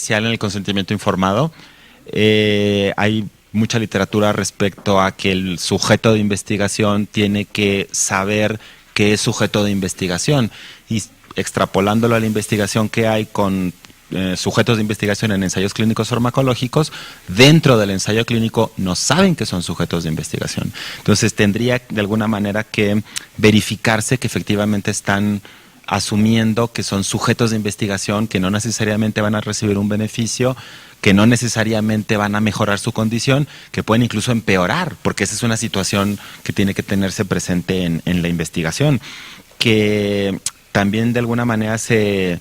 especial en el consentimiento informado. Hay mucha literatura respecto a que el sujeto de investigación tiene que saber que es sujeto de investigación, y extrapolándolo a la investigación que hay con sujetos de investigación en ensayos clínicos farmacológicos, dentro del ensayo clínico no saben que son sujetos de investigación. Entonces tendría de alguna manera que verificarse que efectivamente están asumiendo que son sujetos de investigación, que no necesariamente van a recibir un beneficio, que no necesariamente van a mejorar su condición, que pueden incluso empeorar, porque esa es una situación que tiene que tenerse presente en la investigación, que también de alguna manera se...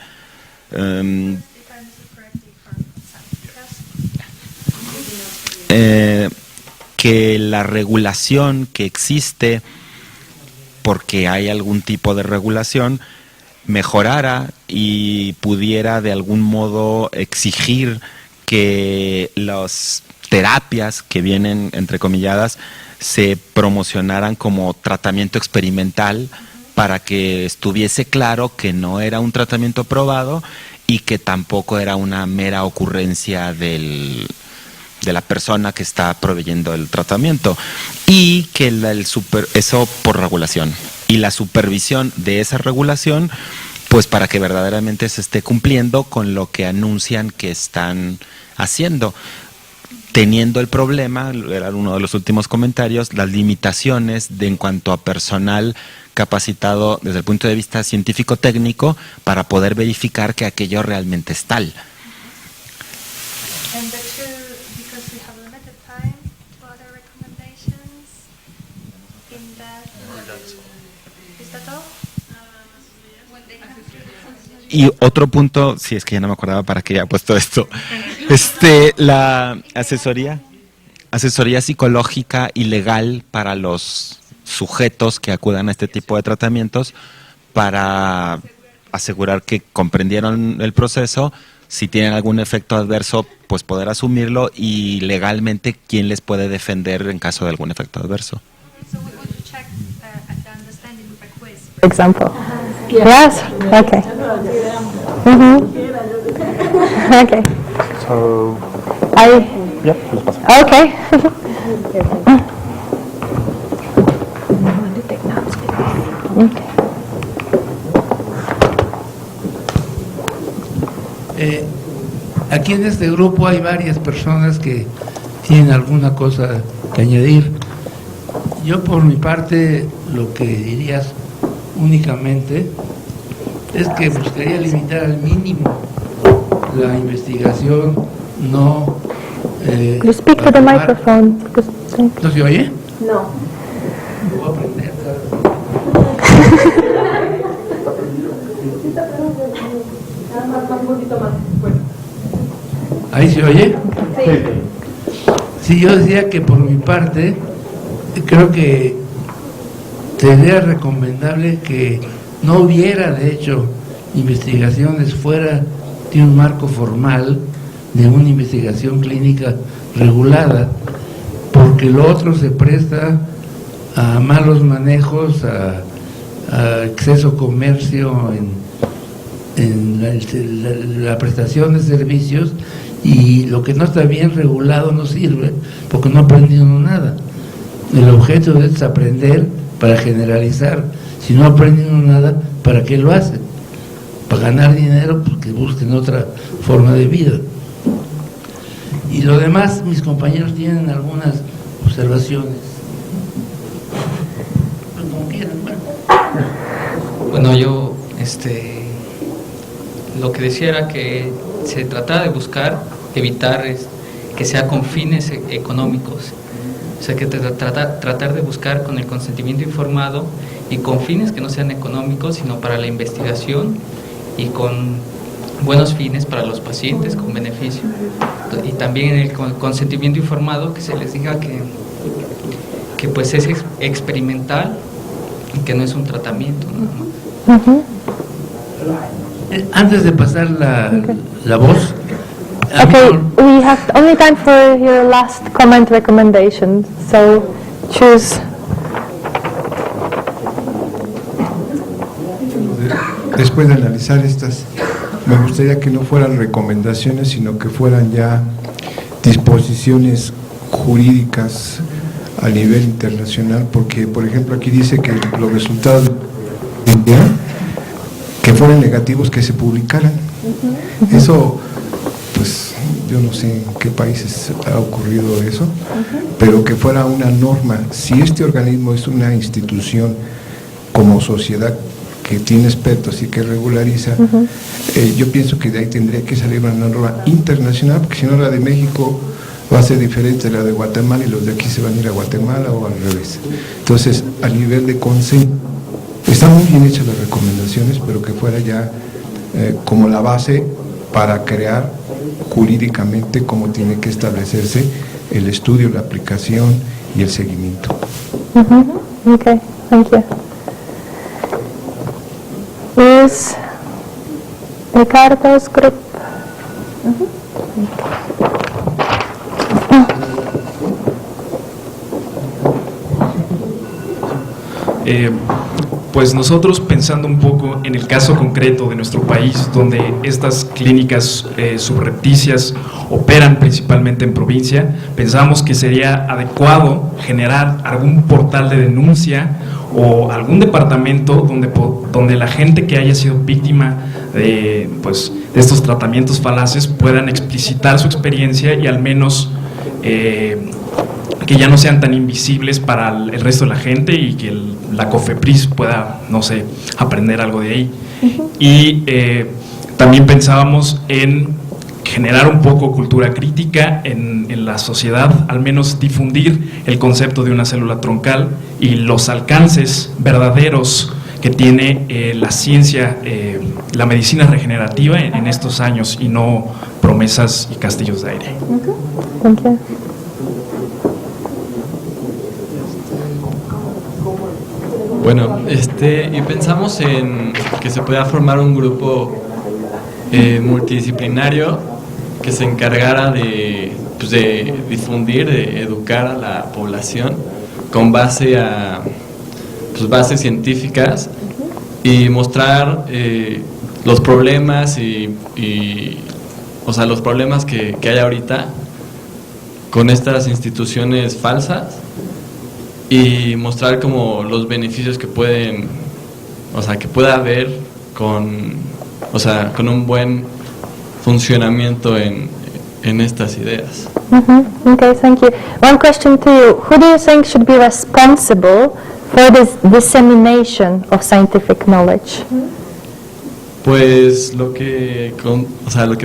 que la regulación que existe, porque hay algún tipo de regulación, mejorara y pudiera de algún modo exigir que las terapias que vienen entrecomilladas se promocionaran como tratamiento experimental, para que estuviese claro que no era un tratamiento probado y que tampoco era una mera ocurrencia de la persona que está proveyendo el tratamiento, y que eso por regulación, y la supervisión de esa regulación, pues para que verdaderamente se esté cumpliendo con lo que anuncian que están haciendo, teniendo el problema, era uno de los últimos comentarios, las limitaciones en cuanto a personal capacitado desde el punto de vista científico-técnico para poder verificar que aquello realmente es tal. Y otro punto, si es que ya no me acordaba para qué había puesto esto, la asesoría psicológica y legal para los sujetos que acudan a este tipo de tratamientos, para asegurar que comprendieron el proceso, si tienen algún efecto adverso, pues poder asumirlo, y legalmente quién les puede defender en caso de algún efecto adverso. Example. Yes. Okay. Okay. So, yeah, los paso. Okay. Aquí en este grupo hay varias personas que tienen alguna cosa que añadir. Yo por mi parte lo que diría únicamente es que buscaría limitar al mínimo la investigación, no... You speak to the microphone. ¿No se oye? No. Voy a aprender. ¿Ahí se oye? Sí, yo decía que por mi parte creo que sería recomendable que no hubiera, de hecho, investigaciones fuera de un marco formal de una investigación clínica regulada, porque lo otro se presta a malos manejos, a exceso comercio en la prestación de servicios, y lo que no está bien regulado no sirve porque no aprendieron nada. El objeto es aprender para generalizar. Si no aprendieron nada, ¿para qué lo hacen? Para ganar dinero, pues que busquen otra forma de vida. Y lo demás, mis compañeros tienen algunas observaciones. Pues como quieran, bueno. Bueno, yo lo que decía era que se trataba de buscar, evitar que sea con fines económicos. O sea, que tratar de buscar con el consentimiento informado y con fines que no sean económicos, sino para la investigación y con buenos fines para los pacientes, con beneficio. Y también en el consentimiento informado, que se les diga que pues es experimental y que no es un tratamiento nada más. Antes de pasar la voz. Okay, we have only time for your last comment recommendation, so choose. Después de analizar estas me gustaría que no fueran recomendaciones, sino que fueran ya disposiciones jurídicas a nivel internacional, porque por ejemplo aquí dice que los resultados que fueran negativos, que se publicaran. Eso, pues yo no sé en qué países ha ocurrido eso, pero que fuera una norma. Si este organismo es una institución como sociedad que tiene expertos y que regulariza, yo pienso que de ahí tendría que salir una norma internacional, porque si no la de México va a ser diferente a la de Guatemala y los de aquí se van a ir a Guatemala o al revés. Entonces, a nivel de consenso, están muy bien hechas las recomendaciones, pero que fuera ya como la base para crear jurídicamente cómo tiene que establecerse el estudio, la aplicación y el seguimiento. Okay, thank you. Is Ricardo's group? Pues nosotros, pensando un poco en el caso concreto de nuestro país, donde estas clínicas subrepticias operan principalmente en provincia, pensamos que sería adecuado generar algún portal de denuncia o algún departamento donde la gente que haya sido víctima de estos tratamientos falaces puedan explicitar su experiencia y al menos que ya no sean tan invisibles para el resto de la gente y que la COFEPRIS pueda, no sé, aprender algo de ahí. Y también pensábamos en generar un poco cultura crítica en la sociedad, al menos difundir el concepto de una célula troncal y los alcances verdaderos que tiene la ciencia, la medicina regenerativa en estos años y no promesas y castillos de aire. Thank you. Bueno, y pensamos en que se pueda formar un grupo multidisciplinario que se encargara de difundir, de educar a la población con base a bases científicas y mostrar los problemas los problemas que hay ahorita con estas instituciones falsas y mostrar como los beneficios que puede haber con un buen funcionamiento en estas ideas. Okay, thank you. One question to you. Who do you think should be responsible for this dissemination of scientific knowledge? Pues lo que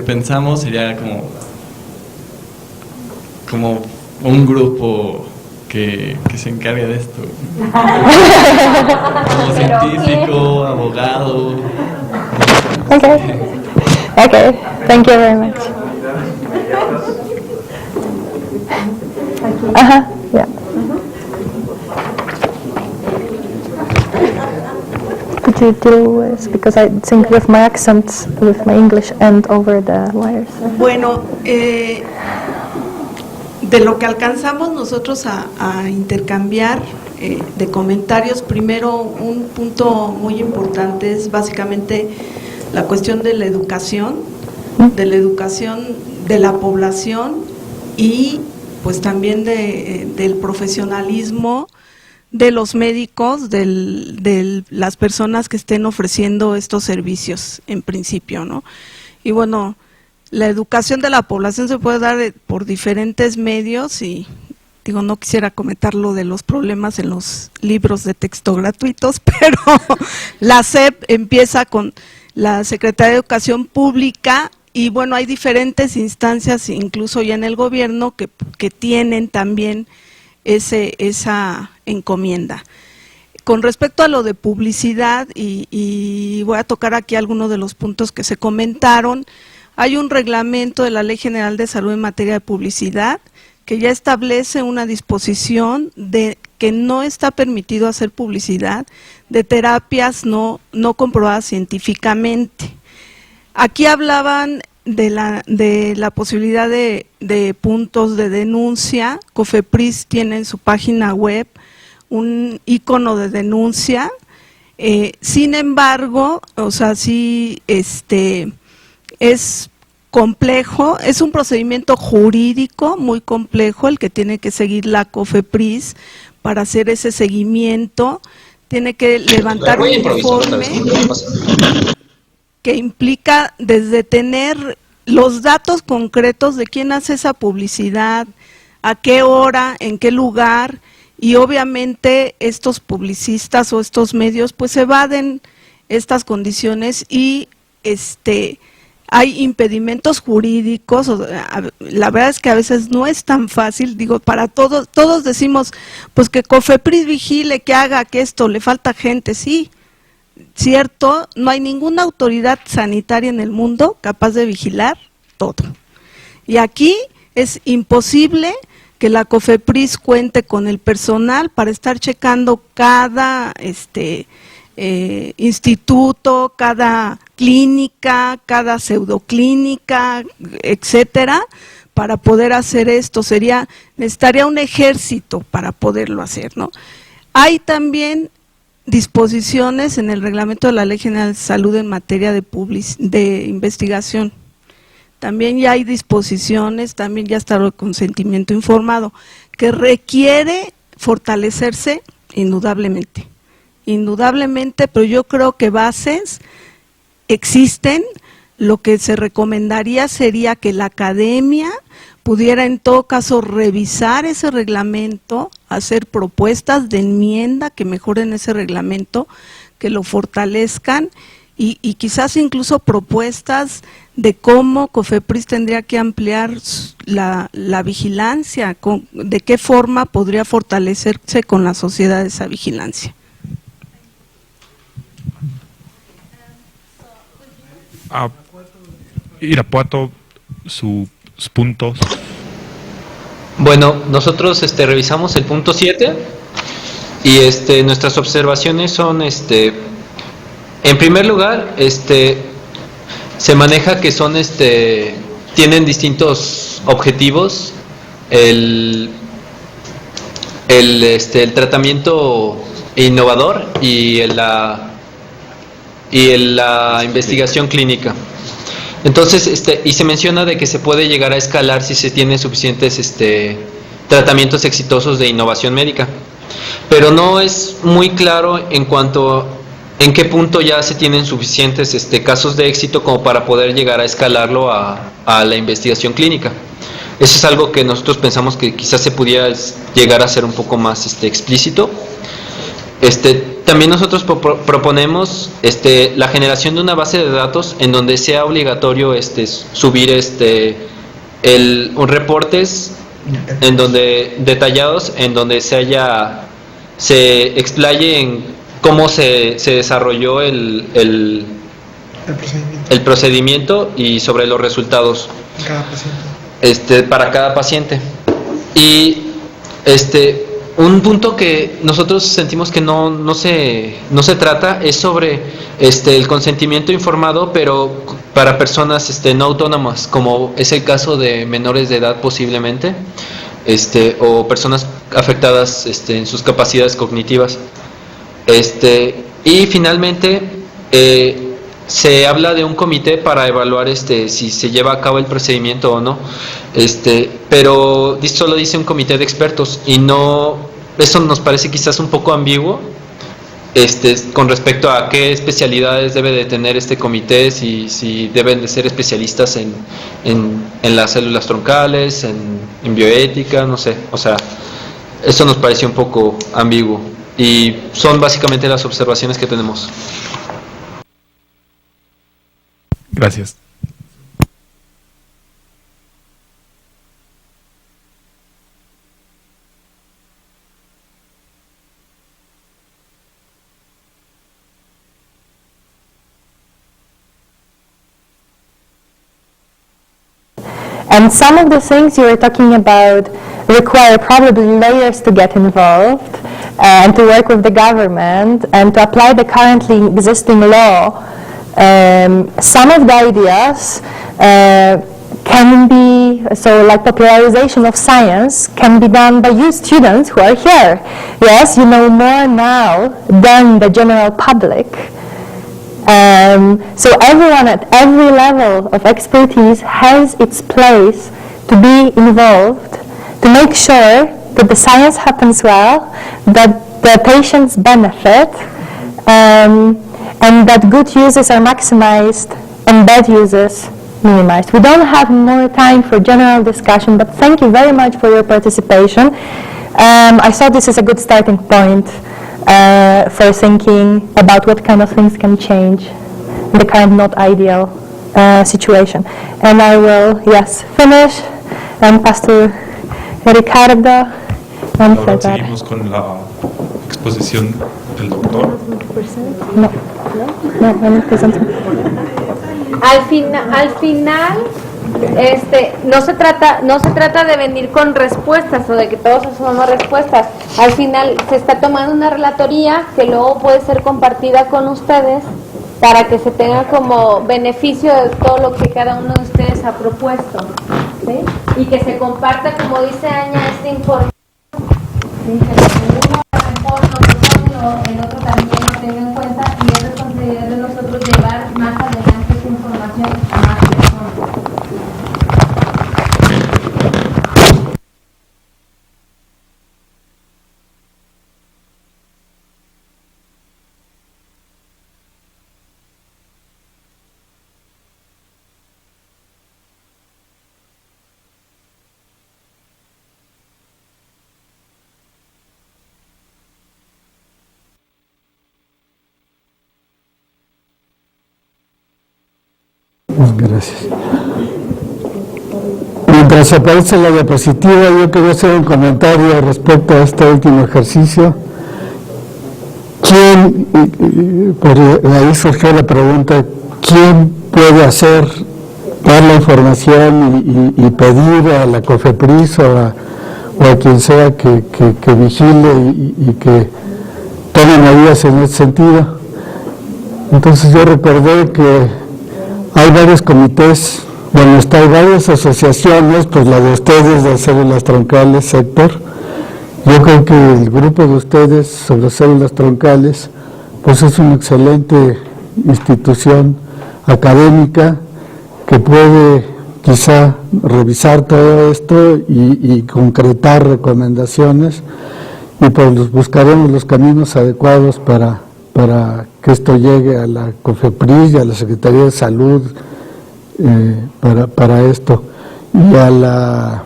pensamos sería como un grupo que se encargue de esto. Como científico, abogado. Okay. Okay, thank you very much. Yeah. Could you deal with, because I think with my accents, with my English and over the wires. Bueno, de lo que alcanzamos nosotros a intercambiar de comentarios, primero un punto muy importante es básicamente la cuestión de la educación de la población y pues también del profesionalismo de los médicos, de las personas que estén ofreciendo estos servicios en principio, ¿no? Y bueno, la educación de la población se puede dar por diferentes medios y no quisiera comentar lo de los problemas en los libros de texto gratuitos, pero la SEP empieza con la Secretaría de Educación Pública y bueno, hay diferentes instancias, incluso ya en el gobierno, que tienen también esa encomienda. Con respecto a lo de publicidad, y voy a tocar aquí algunos de los puntos que se comentaron, hay un reglamento de la Ley General de Salud en materia de publicidad que ya establece una disposición de que no está permitido hacer publicidad de terapias no comprobadas científicamente. Aquí hablaban de la posibilidad de puntos de denuncia. COFEPRIS tiene en su página web un icono de denuncia. Sin embargo, sí es complejo, es un procedimiento jurídico muy complejo el que tiene que seguir la COFEPRIS para hacer ese seguimiento. Tiene que levantar un informe que implica desde tener los datos concretos de quién hace esa publicidad, a qué hora, en qué lugar, y obviamente estos publicistas o estos medios pues evaden estas condiciones y hay impedimentos jurídicos. La verdad es que a veces no es tan fácil, digo, para todos decimos pues que COFEPRIS vigile, que haga, que esto, le falta gente, sí, cierto, no hay ninguna autoridad sanitaria en el mundo capaz de vigilar todo. Y aquí es imposible que la COFEPRIS cuente con el personal para estar checando cada instituto, cada clínica, cada pseudoclínica, etcétera, para poder hacer esto. Necesitaría un ejército para poderlo hacer, ¿no? Hay también disposiciones en el reglamento de la Ley General de Salud en materia de investigación. También ya hay disposiciones, también ya está el consentimiento informado, que requiere fortalecerse indudablemente, pero yo creo que bases existen. Lo que se recomendaría sería que la academia pudiera en todo caso revisar ese reglamento, hacer propuestas de enmienda que mejoren ese reglamento, que lo fortalezcan y quizás incluso propuestas de cómo COFEPRIS tendría que ampliar la vigilancia, de qué forma podría fortalecerse con la sociedad esa vigilancia. Irapuato, sus puntos. Bueno, nosotros revisamos el punto 7 y nuestras observaciones son en primer lugar se maneja que son tienen distintos objetivos. El tratamiento innovador y la investigación clínica. Entonces, y se menciona de que se puede llegar a escalar si se tienen suficientes tratamientos exitosos de innovación médica, pero no es muy claro en cuanto en qué punto ya se tienen suficientes casos de éxito como para poder llegar a escalarlo a la investigación clínica. Eso es algo que nosotros pensamos que quizás se pudiera llegar a ser un poco más explícito. También nosotros proponemos la generación de una base de datos en donde sea obligatorio subir reportes en donde detallados, en donde se explaye en cómo se desarrolló el procedimiento y sobre los resultados para cada paciente. Y un punto que nosotros sentimos que no se trata es sobre el consentimiento informado, pero para personas no autónomas, como es el caso de menores de edad posiblemente, o personas afectadas en sus capacidades cognitivas. Y finalmente se habla de un comité para evaluar si se lleva a cabo el procedimiento o no, pero solo dice un comité de expertos y no, eso nos parece quizás un poco ambiguo con respecto a qué especialidades debe de tener este comité, si deben de ser especialistas en las células troncales, en bioética, no sé, o sea, eso nos parece un poco ambiguo y son básicamente las observaciones que tenemos. Gracias. And some of the things you were talking about require probably lawyers to get involved and to work with the government and to apply the currently existing law. Some of the ideas can be, so like popularization of science can be done by you students who are here. Yes, you know more now than the general public. So everyone at every level of expertise has its place to be involved, to make sure that the science happens well, that the patients benefit, and that good uses are maximized and bad uses minimized. We don't have more time for general discussion, but thank you very much for your participation. I thought this is a good starting point for thinking about what kind of things can change in the current not ideal situation. And I will, finish and pass to Ricardo and Ahora seguimos con la exposición del doctor. No, I'm presenting. Al final no se trata de venir con respuestas o de que todos asumamos respuestas. Al final se está tomando una relatoría que luego puede ser compartida con ustedes para que se tenga como beneficio de todo lo que cada uno de ustedes ha propuesto, ¿sí? Y que se comparta, como dice Aña, este informe, ¿sí? Que uno a lo mejor nosotros el otro también lo tenga en cuenta, y es responsabilidad de nosotros llevar más adelante esta información a más personas. Gracias. Mientras aparece la diapositiva, yo quería hacer un comentario respecto a este último ejercicio. Por ahí surgió la pregunta, ¿quién puede dar la información y pedir a la COFEPRIS o a quien sea que vigile y que tome medidas en ese sentido? Entonces yo recordé que hay varios comités, hay varias asociaciones, pues la de ustedes de células troncales, sector. Yo creo que el grupo de ustedes sobre células troncales, pues es una excelente institución académica que puede quizá revisar todo esto y concretar recomendaciones, y pues buscaremos los caminos adecuados para que esto llegue a la COFEPRIS y a la Secretaría de Salud para esto, y a la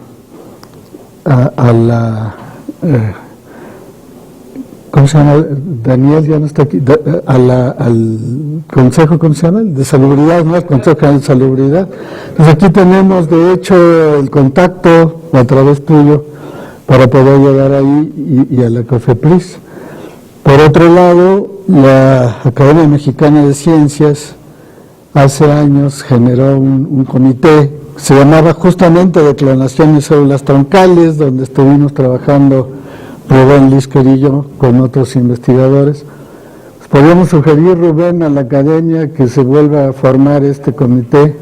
¿cómo se llama? Daniel ya no está aquí, al Consejo, ¿cómo se llama? De Salubridad, ¿no? El Consejo de Salubridad. Entonces aquí tenemos de hecho el contacto a través tuyo para poder llegar ahí y a la COFEPRIS. Por otro lado, la Academia Mexicana de Ciencias hace años generó un comité, se llamaba justamente de clonación y células troncales, donde estuvimos trabajando Rubén Lisker y yo con otros investigadores. Pues podríamos sugerir, Rubén, a la academia que se vuelva a formar este comité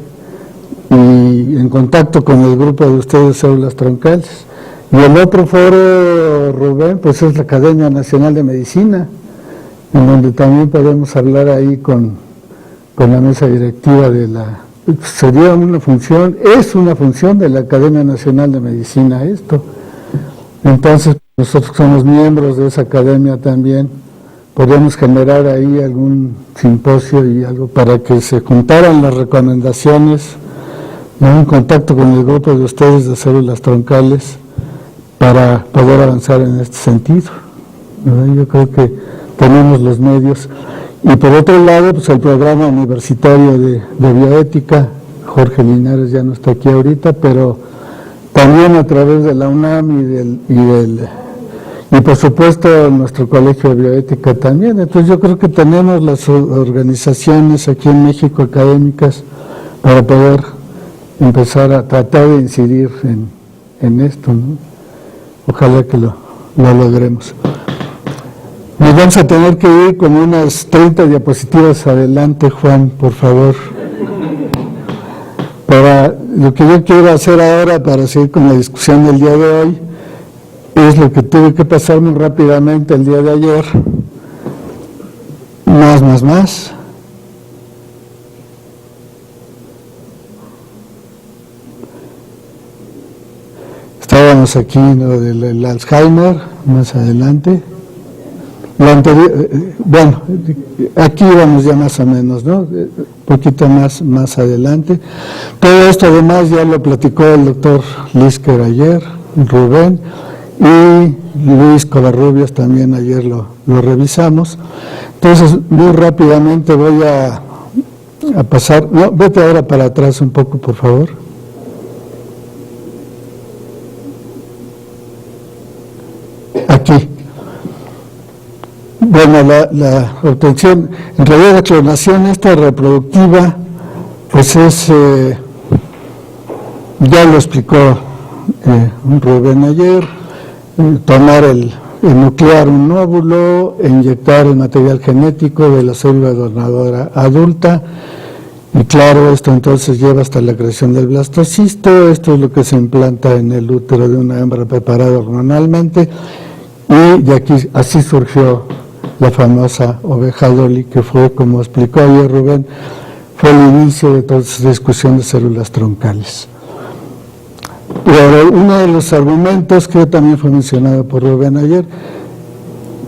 y en contacto con el grupo de ustedes células troncales. Y el otro foro, Rubén, pues es la Academia Nacional de Medicina, en donde también podemos hablar ahí con la mesa directiva de sería una función, es una función de la Academia Nacional de Medicina esto. Entonces, nosotros somos miembros de esa academia también, podríamos generar ahí algún simposio y algo para que se juntaran las recomendaciones, en contacto con el grupo de ustedes de células troncales, para poder avanzar en este sentido, ¿verdad? Yo creo que tenemos los medios. Y por otro lado, pues el programa universitario de bioética, Jorge Linares ya no está aquí ahorita, pero también a través de la UNAM y por supuesto nuestro colegio de bioética también. Entonces yo creo que tenemos las organizaciones aquí en México académicas para poder empezar a tratar de incidir en esto, ¿no? Ojalá que lo logremos. Nos vamos a tener que ir con unas 30 diapositivas adelante, Juan, por favor. Para lo que yo quiero hacer ahora, para seguir con la discusión del día de hoy, es lo que tuve que pasar muy rápidamente el día de ayer. Más. Vemos aquí lo del Alzheimer, más adelante. La anterior, bueno, aquí vamos ya más o menos, ¿no? Un poquito más adelante. Todo esto además ya lo platicó el doctor Lisker ayer, Rubén, y Luis Covarrubias también ayer lo revisamos. Entonces, muy rápidamente voy a pasar, no, vete ahora para atrás un poco, por favor. Aquí. Bueno, la obtención, en realidad la clonación esta reproductiva, pues es, ya lo explicó Rubén ayer, tomar nuclear un óvulo, inyectar el material genético de la célula donadora adulta, y claro, esto entonces lleva hasta la creación del blastocisto. Esto es lo que se implanta en el útero de una hembra preparada hormonalmente, y de aquí así surgió la famosa oveja Dolly, que fue, como explicó ayer Rubén, fue el inicio de toda esa discusión de células troncales. Pero uno de los argumentos que también fue mencionado por Rubén ayer,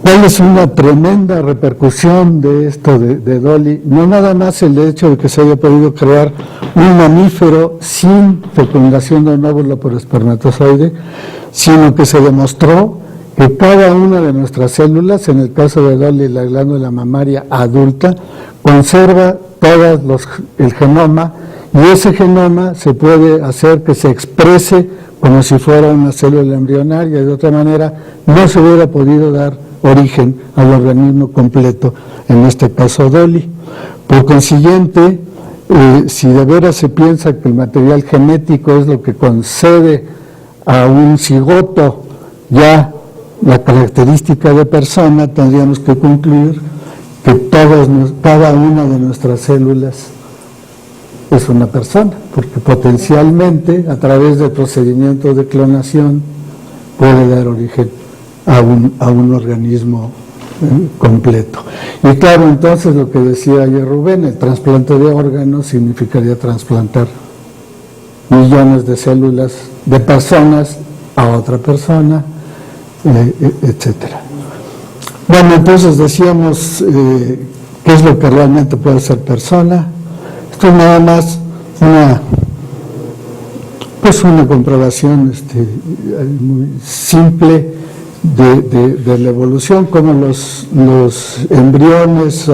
¿cuál es una tremenda repercusión de esto de Dolly? No nada más el hecho de que se haya podido crear un mamífero sin fecundación de un óvulo por espermatozoide, sino que se demostró que cada una de nuestras células, en el caso de Dolly, la glándula mamaria adulta, conserva el genoma, y ese genoma se puede hacer que se exprese como si fuera una célula embrionaria. De otra manera, no se hubiera podido dar origen al organismo completo, en este caso Dolly. Por consiguiente, si de veras se piensa que el material genético es lo que concede a un cigoto ya la característica de persona, tendríamos que concluir que cada una de nuestras células es una persona, porque potencialmente a través del procedimiento de clonación puede dar origen a un organismo completo. Y claro, entonces lo que decía ayer Rubén, el trasplante de órganos significaría trasplantar millones de células de personas a otra persona, etcétera. Bueno, entonces decíamos qué es lo que realmente puede ser persona. Esto es nada más una comprobación muy simple de la evolución, como los embriones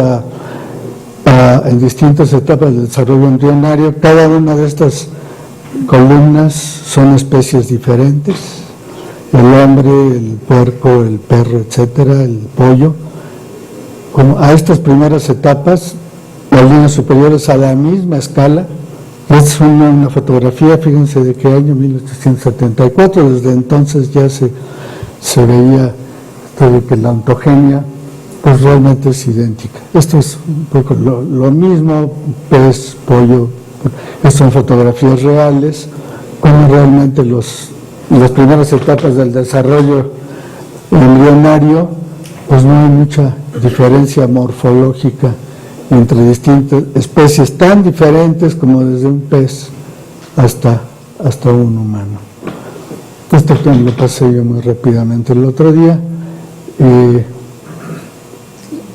en distintas etapas del desarrollo embrionario, cada una de estas columnas son especies diferentes: el hombre, el puerco, el perro, etcétera, el pollo. Como a estas primeras etapas, las líneas superiores a la misma escala. Es una fotografía, fíjense de qué año, 1874, desde entonces ya se veía de que la ontogenia pues realmente es idéntica. Esto es un poco lo mismo, pez, pollo, son fotografías reales, como realmente las primeras etapas del desarrollo embrionario, pues no hay mucha diferencia morfológica entre distintas especies tan diferentes como desde un pez hasta un humano. Esto lo pasé yo muy rápidamente el otro día.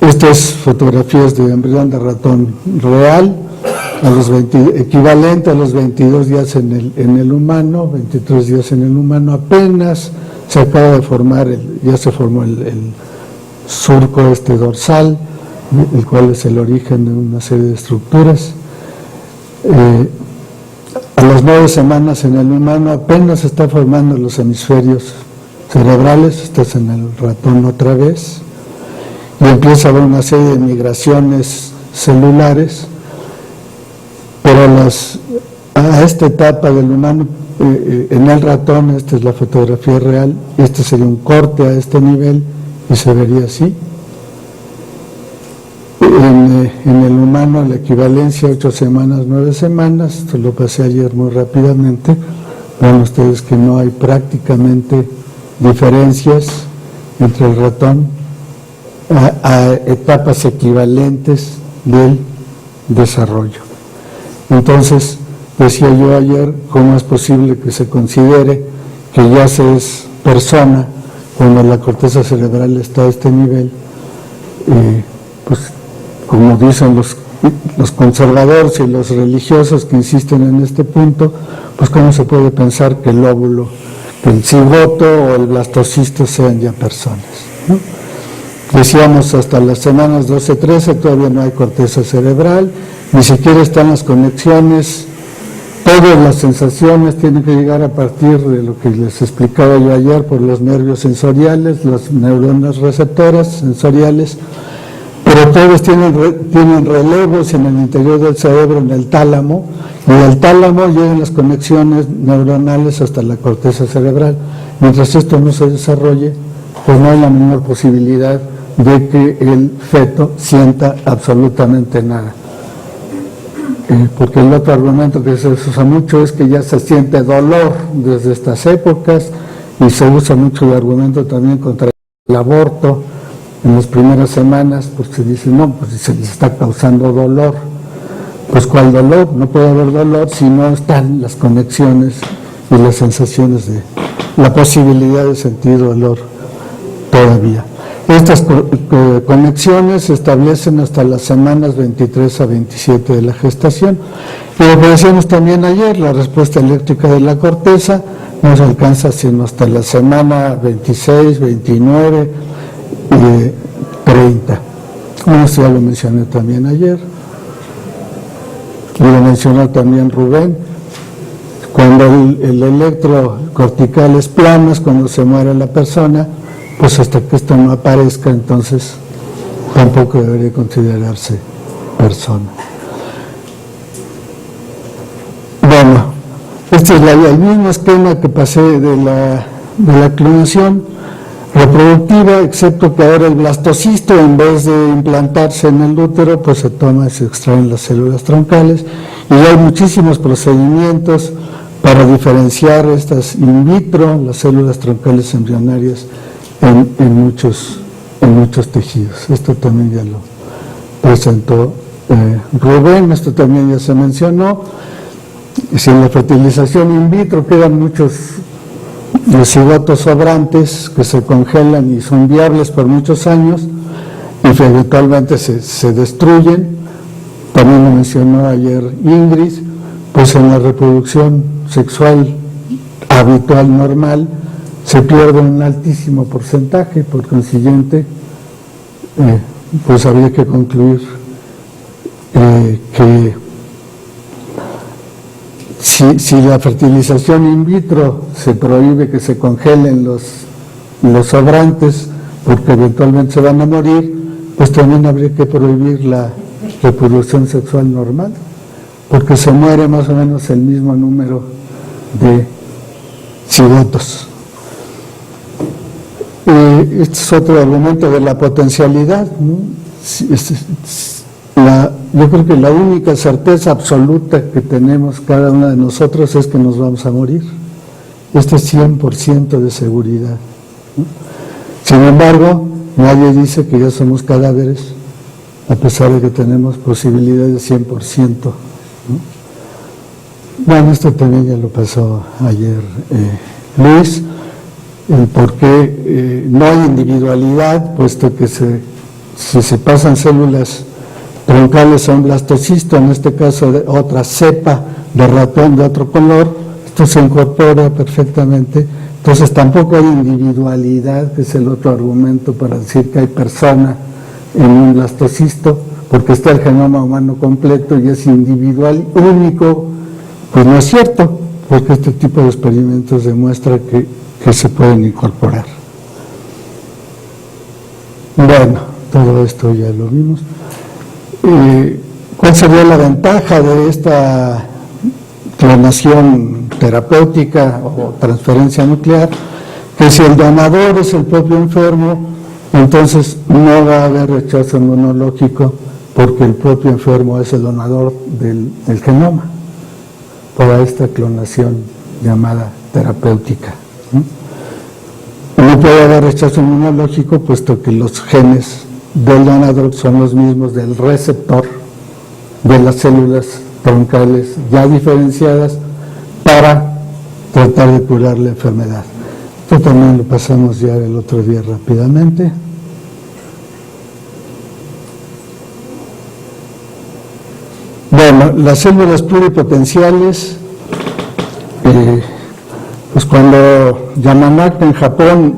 Estas fotografías de embrión de ratón real, equivalente a los 22 días en el humano, 23 días en el humano. Apenas se acaba de formar, ya se formó el surco dorsal, el cual es el origen de una serie de estructuras. A las 9 semanas en el humano apenas se está formando los hemisferios cerebrales, estás en el ratón otra vez, y empieza a haber una serie de migraciones celulares, pero a esta etapa del humano, en el ratón, esta es la fotografía real, este sería un corte a este nivel y se vería así. En el humano la equivalencia 8 semanas, 9 semanas, esto lo pasé ayer muy rápidamente. Ven ustedes que no hay prácticamente diferencias entre el ratón a etapas equivalentes del desarrollo. Entonces, decía yo ayer, ¿cómo es posible que se considere que ya se es persona cuando la corteza cerebral está a este nivel, pues como dicen los conservadores y los religiosos que insisten en este punto, pues cómo se puede pensar que el óvulo, que el cigoto o el blastocisto sean ya personas, ¿no? Decíamos hasta las semanas 12-13 todavía no hay corteza cerebral, ni siquiera están las conexiones, todas las sensaciones tienen que llegar a partir de lo que les explicaba yo ayer por los nervios sensoriales, las neuronas receptoras sensoriales, pero todos tienen relevos en el interior del cerebro, en el tálamo, y del tálamo llegan las conexiones neuronales hasta la corteza cerebral. Mientras esto no se desarrolle, pues no hay la menor posibilidad de que el feto sienta absolutamente nada. Porque el otro argumento que se usa mucho es que ya se siente dolor desde estas épocas, y se usa mucho el argumento también contra el aborto. En las primeras semanas pues se dice, no, pues se les está causando dolor. Pues ¿cuál dolor? No puede haber dolor si no están las conexiones y las sensaciones de la posibilidad de sentir dolor todavía. Estas conexiones se establecen hasta las semanas 23 a 27 de la gestación. Y lo que decíamos también ayer, la respuesta eléctrica de la corteza no se alcanza sino hasta la semana 26, 29 y 30. Bueno, esto ya lo mencioné también ayer. Y lo mencionó también Rubén. Cuando el electro cortical es plano, es cuando se muere la persona, pues hasta que esto no aparezca, entonces tampoco debería considerarse persona. Bueno, este es el mismo esquema que pasé de la clonación reproductiva, excepto que ahora el blastocisto, en vez de implantarse en el útero, pues se toma y se extraen las células troncales, y hay muchísimos procedimientos para diferenciar estas in vitro, las células troncales embrionarias, en muchos tejidos. Esto también ya lo presentó Rubén, esto también ya se mencionó. Si en la fertilización in vitro quedan muchos cigotos sobrantes que se congelan y son viables por muchos años y que eventualmente se destruyen, también lo mencionó ayer Ingrid, pues en la reproducción sexual habitual normal se pierde un altísimo porcentaje, por consiguiente, pues habría que concluir que si la fertilización in vitro se prohíbe que se congelen los sobrantes, porque eventualmente se van a morir, pues también habría que prohibir la reproducción sexual normal, porque se muere más o menos el mismo número de cigotos. Este es otro argumento de la potencialidad, ¿no? Yo creo que la única certeza absoluta que tenemos cada uno de nosotros es que nos vamos a morir. Este es 100% de seguridad, ¿no? Sin embargo, nadie dice que ya somos cadáveres, a pesar de que tenemos posibilidades 100%, ¿no? Bueno, esto también ya lo pasó ayer Luis. El por qué no hay individualidad, puesto que si se pasan células troncales a un blastocisto, en este caso de otra cepa de ratón de otro color, esto se incorpora perfectamente, entonces tampoco hay individualidad, que es el otro argumento para decir que hay persona en un blastocisto, porque está el genoma humano completo y es individual, único. Pues no es cierto, porque este tipo de experimentos demuestra que se pueden incorporar. Bueno, todo esto ya lo vimos. ¿Cuál sería la ventaja de esta clonación terapéutica o transferencia nuclear? Que si el donador es el propio enfermo, entonces no va a haber rechazo inmunológico, porque el propio enfermo es el donador del genoma para esta clonación llamada terapéutica. No puede haber rechazo inmunológico, puesto que los genes del donador son los mismos del receptor de las células troncales ya diferenciadas para tratar de curar la enfermedad. Esto también lo pasamos ya el otro día rápidamente. Bueno, las células pluripotenciales, pues cuando Yamanaka en Japón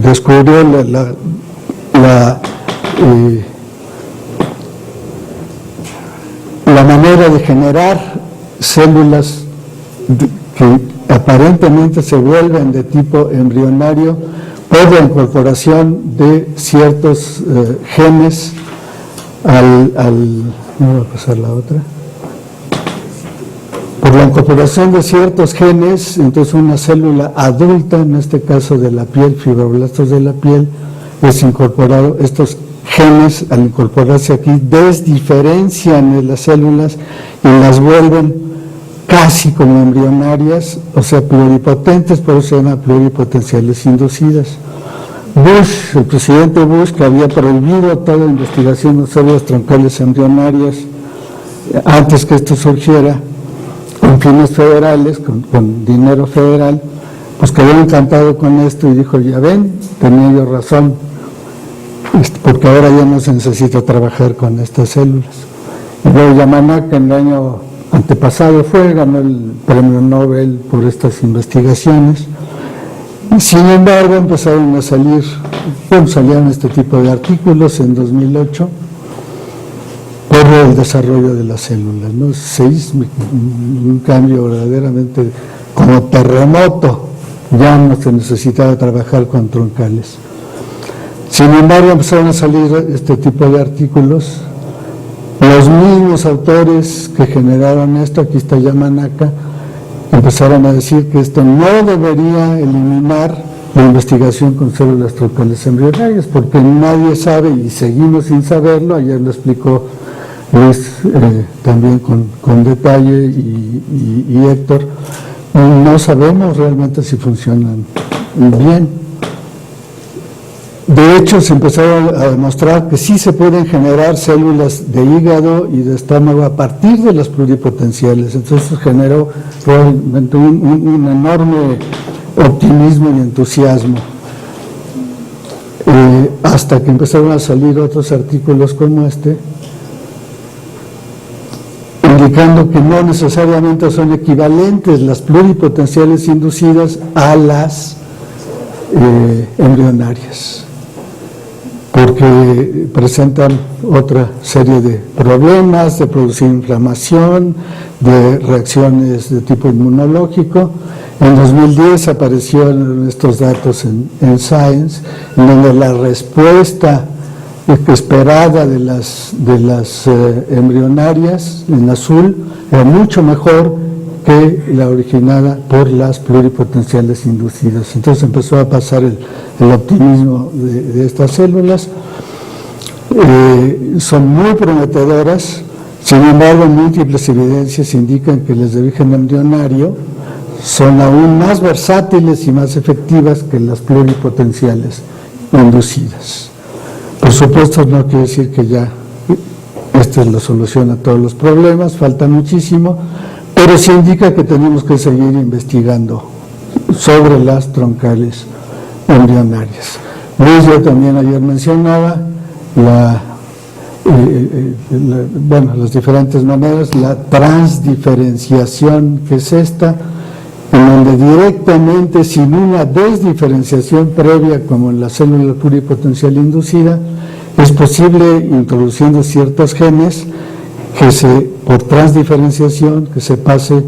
descubrió la manera de generar células que aparentemente se vuelven de tipo embrionario por la incorporación de ciertos genes no voy a pasar la otra. Por la incorporación de ciertos genes, entonces una célula adulta, en este caso de la piel, fibroblastos de la piel, es incorporado, estos genes al incorporarse aquí desdiferencian las células y las vuelven casi como embrionarias, o sea, pluripotentes, por eso se llama pluripotenciales inducidas. Bush, el presidente Bush, que había prohibido toda investigación de células troncales embrionarias antes que esto surgiera, con fines federales, con dinero federal, pues quedó encantado con esto y dijo, ya ven, tenía yo razón, porque ahora ya no se necesita trabajar con estas células. Y luego Yamanaka en el año antepasado ganó el premio Nobel por estas investigaciones. Sin embargo, empezaron a salieron este tipo de artículos en 2008 por el desarrollo de las células, ¿no? Seísmico, un cambio verdaderamente como terremoto, ya no se necesitaba trabajar con troncales. Sin embargo, empezaron a salir este tipo de artículos. Los mismos autores que generaron esto, aquí está Yamanaka, empezaron a decir que esto no debería eliminar la investigación con células troncales embrionarias, porque nadie sabe, y seguimos sin saberlo, ayer lo explicó Luis también con detalle y Héctor, no sabemos realmente si funcionan bien. De hecho, se empezaron a demostrar que sí se pueden generar células de hígado y de estómago a partir de las pluripotenciales. Entonces generó realmente un enorme optimismo y entusiasmo. Hasta que empezaron a salir otros artículos como este, indicando que no necesariamente son equivalentes las pluripotenciales inducidas a las embrionarias, porque presentan otra serie de problemas, de producir inflamación, de reacciones de tipo inmunológico. En 2010 aparecieron estos datos en Science, en donde la respuesta esperada de las embrionarias en azul era mucho mejor que la originada por las pluripotenciales inducidas. Entonces empezó a pasar el optimismo de estas células. Son muy prometedoras, sin embargo múltiples evidencias indican que las de origen embrionario son aún más versátiles y más efectivas que las pluripotenciales inducidas. Por supuesto, no quiere decir que ya esta es la solución a todos los problemas, falta muchísimo, pero sí indica que tenemos que seguir investigando sobre las troncales embrionarias. Luis ya también ayer mencionaba las diferentes maneras, la transdiferenciación, que es esta, en donde directamente, sin una desdiferenciación previa como en la célula pluripotencial inducida, es posible, introduciendo ciertos genes, por transdiferenciación, que se pase,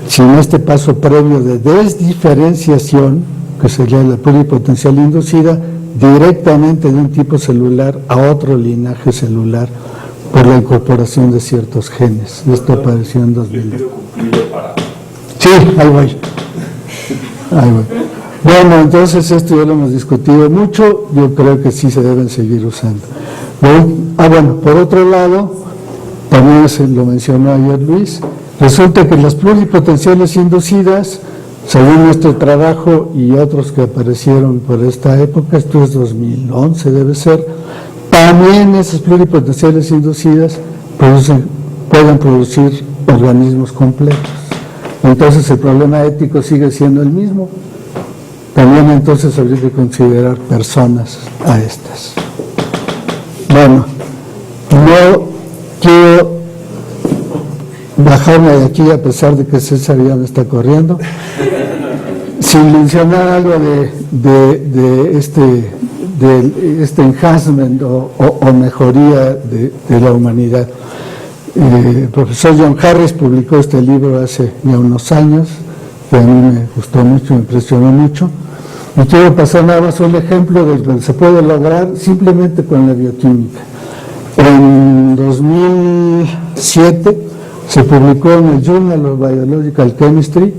sin este paso previo de desdiferenciación, que sería la pluripotencial inducida, directamente de un tipo celular a otro linaje celular por la incorporación de ciertos genes. Esto apareció en 2000. Sí, ahí voy. Bueno, entonces esto ya lo hemos discutido mucho, yo creo que sí se deben seguir usando. Bueno, por otro lado, también se lo mencionó ayer Luis, resulta que las pluripotenciales inducidas, según nuestro trabajo y otros que aparecieron por esta época, esto es 2011 debe ser, también esas pluripotenciales inducidas pueden producir organismos completos. entonces el problema ético sigue siendo el mismo. También entonces habría que considerar personas a estas. Bueno, no quiero bajarme de aquí a pesar de que César ya me está corriendo, sin mencionar algo de este enhancement o mejoría de la humanidad. El profesor John Harris publicó este libro hace ya unos años, que a mí me gustó mucho, me impresionó mucho, y quiero pasar nada más un ejemplo de lo que se puede lograr simplemente con la bioquímica. En 2007 se publicó en el Journal of Biological Chemistry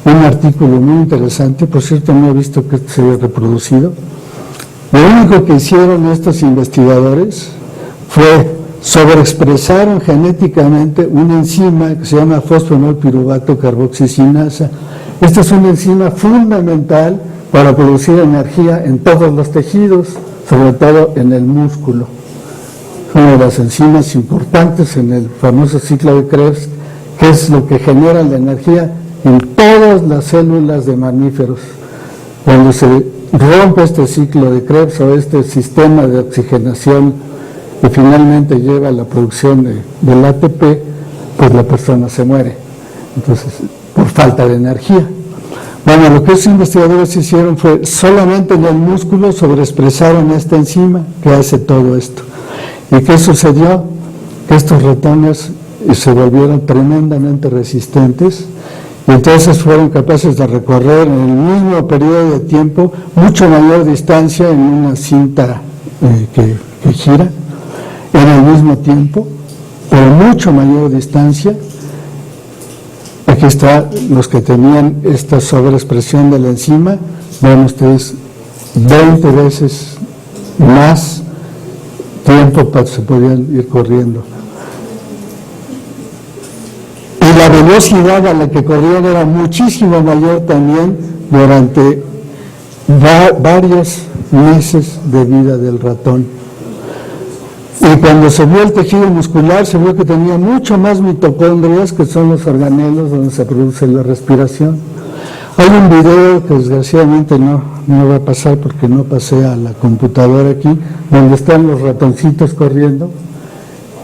un artículo muy interesante, por cierto no he visto que se haya reproducido. Lo único que hicieron estos investigadores fue sobreexpresaron genéticamente una enzima que se llama fosfonolpiruvato carboxicinasa. Esta es una enzima fundamental para producir energía en todos los tejidos, sobre todo en el músculo. Es una de las enzimas importantes en el famoso ciclo de Krebs, que es lo que genera la energía en todas las células de mamíferos. Cuando se rompe este ciclo de Krebs o este sistema de oxigenación que finalmente lleva a la producción del ATP, pues la persona se muere. Entonces, por falta de energía. Bueno, lo que estos investigadores hicieron fue solamente en el músculo sobreexpresaron esta enzima que hace todo esto. ¿Y qué sucedió? Que estos ratones se volvieron tremendamente resistentes y entonces fueron capaces de recorrer en el mismo periodo de tiempo mucho mayor distancia en una cinta que gira en el mismo tiempo, pero mucho mayor distancia. Aquí están los que tenían esta sobreexpresión de la enzima, ven ustedes 20 veces más tiempo para que se podían ir corriendo. Y la velocidad a la que corrían era muchísimo mayor también durante varios meses de vida del ratón. Y cuando se vio el tejido muscular, se vio que tenía mucho más mitocondrias, que son los organelos donde se produce la respiración. Hay un video que desgraciadamente no va a pasar porque no pasé a la computadora aquí, donde están los ratoncitos corriendo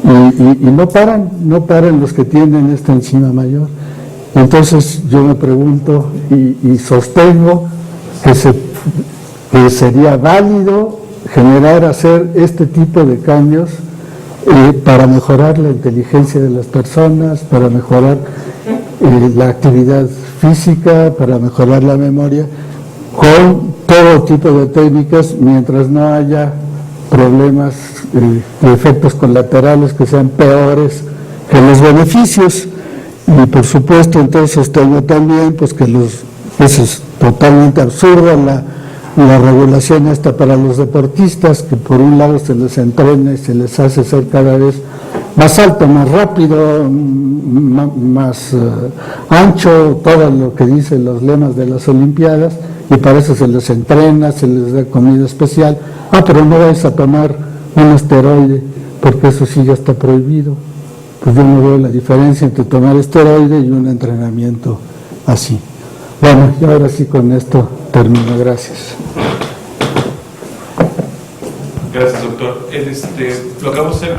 y no paran los que tienen esta enzima mayor. Entonces yo me pregunto y sostengo que sería válido hacer este tipo de cambios para mejorar la inteligencia de las personas, para mejorar la actividad física, para mejorar la memoria, con todo tipo de técnicas, mientras no haya problemas de efectos colaterales que sean peores que los beneficios. Y por supuesto entonces tengo también pues que eso es totalmente absurdo, la regulación esta para los deportistas, que por un lado se les entrena y se les hace ser cada vez más alto, más rápido, más ancho, todo lo que dicen los lemas de las Olimpiadas, y para eso se les entrena, se les da comida especial. Pero no vais a tomar un esteroide, porque eso sí ya está prohibido. Pues yo no veo la diferencia entre tomar esteroide y un entrenamiento así. Bueno, y ahora sí con esto termino. Gracias. Gracias, doctor. Lo que vamos a hacer,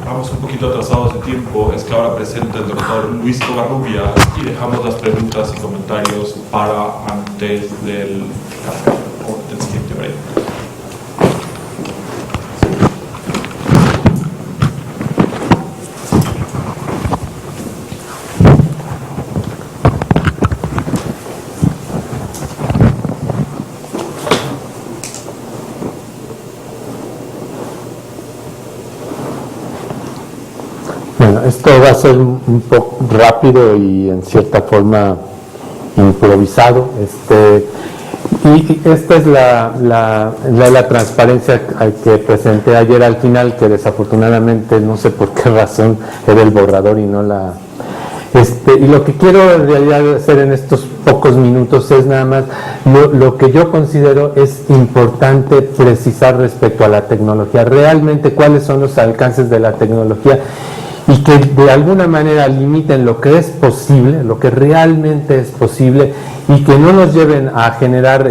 vamos un poquito atrasados de tiempo, es que ahora presenta el doctor Luis Covarrubias y dejamos las preguntas y comentarios para antes del café o del siguiente break. Esto va a ser un poco rápido y en cierta forma improvisado. Y esta es la transparencia que presenté ayer al final, que desafortunadamente no sé por qué razón era el borrador y no la... y lo que quiero en realidad hacer en estos pocos minutos es nada más lo que yo considero es importante precisar respecto a la tecnología, realmente cuáles son los alcances de la tecnología y que de alguna manera limiten lo que es posible, lo que realmente es posible, y que no nos lleven a generar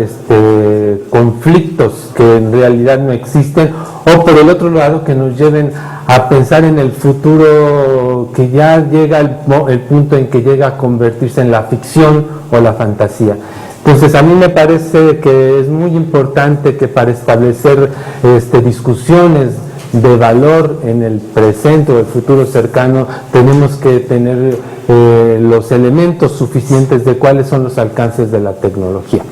conflictos que en realidad no existen, o por el otro lado que nos lleven a pensar en el futuro que ya llega el punto en que llega a convertirse en la ficción o la fantasía. Entonces a mí me parece que es muy importante que para establecer discusiones de valor en el presente o el futuro cercano tenemos que tener los elementos suficientes de cuáles son los alcances de la tecnología.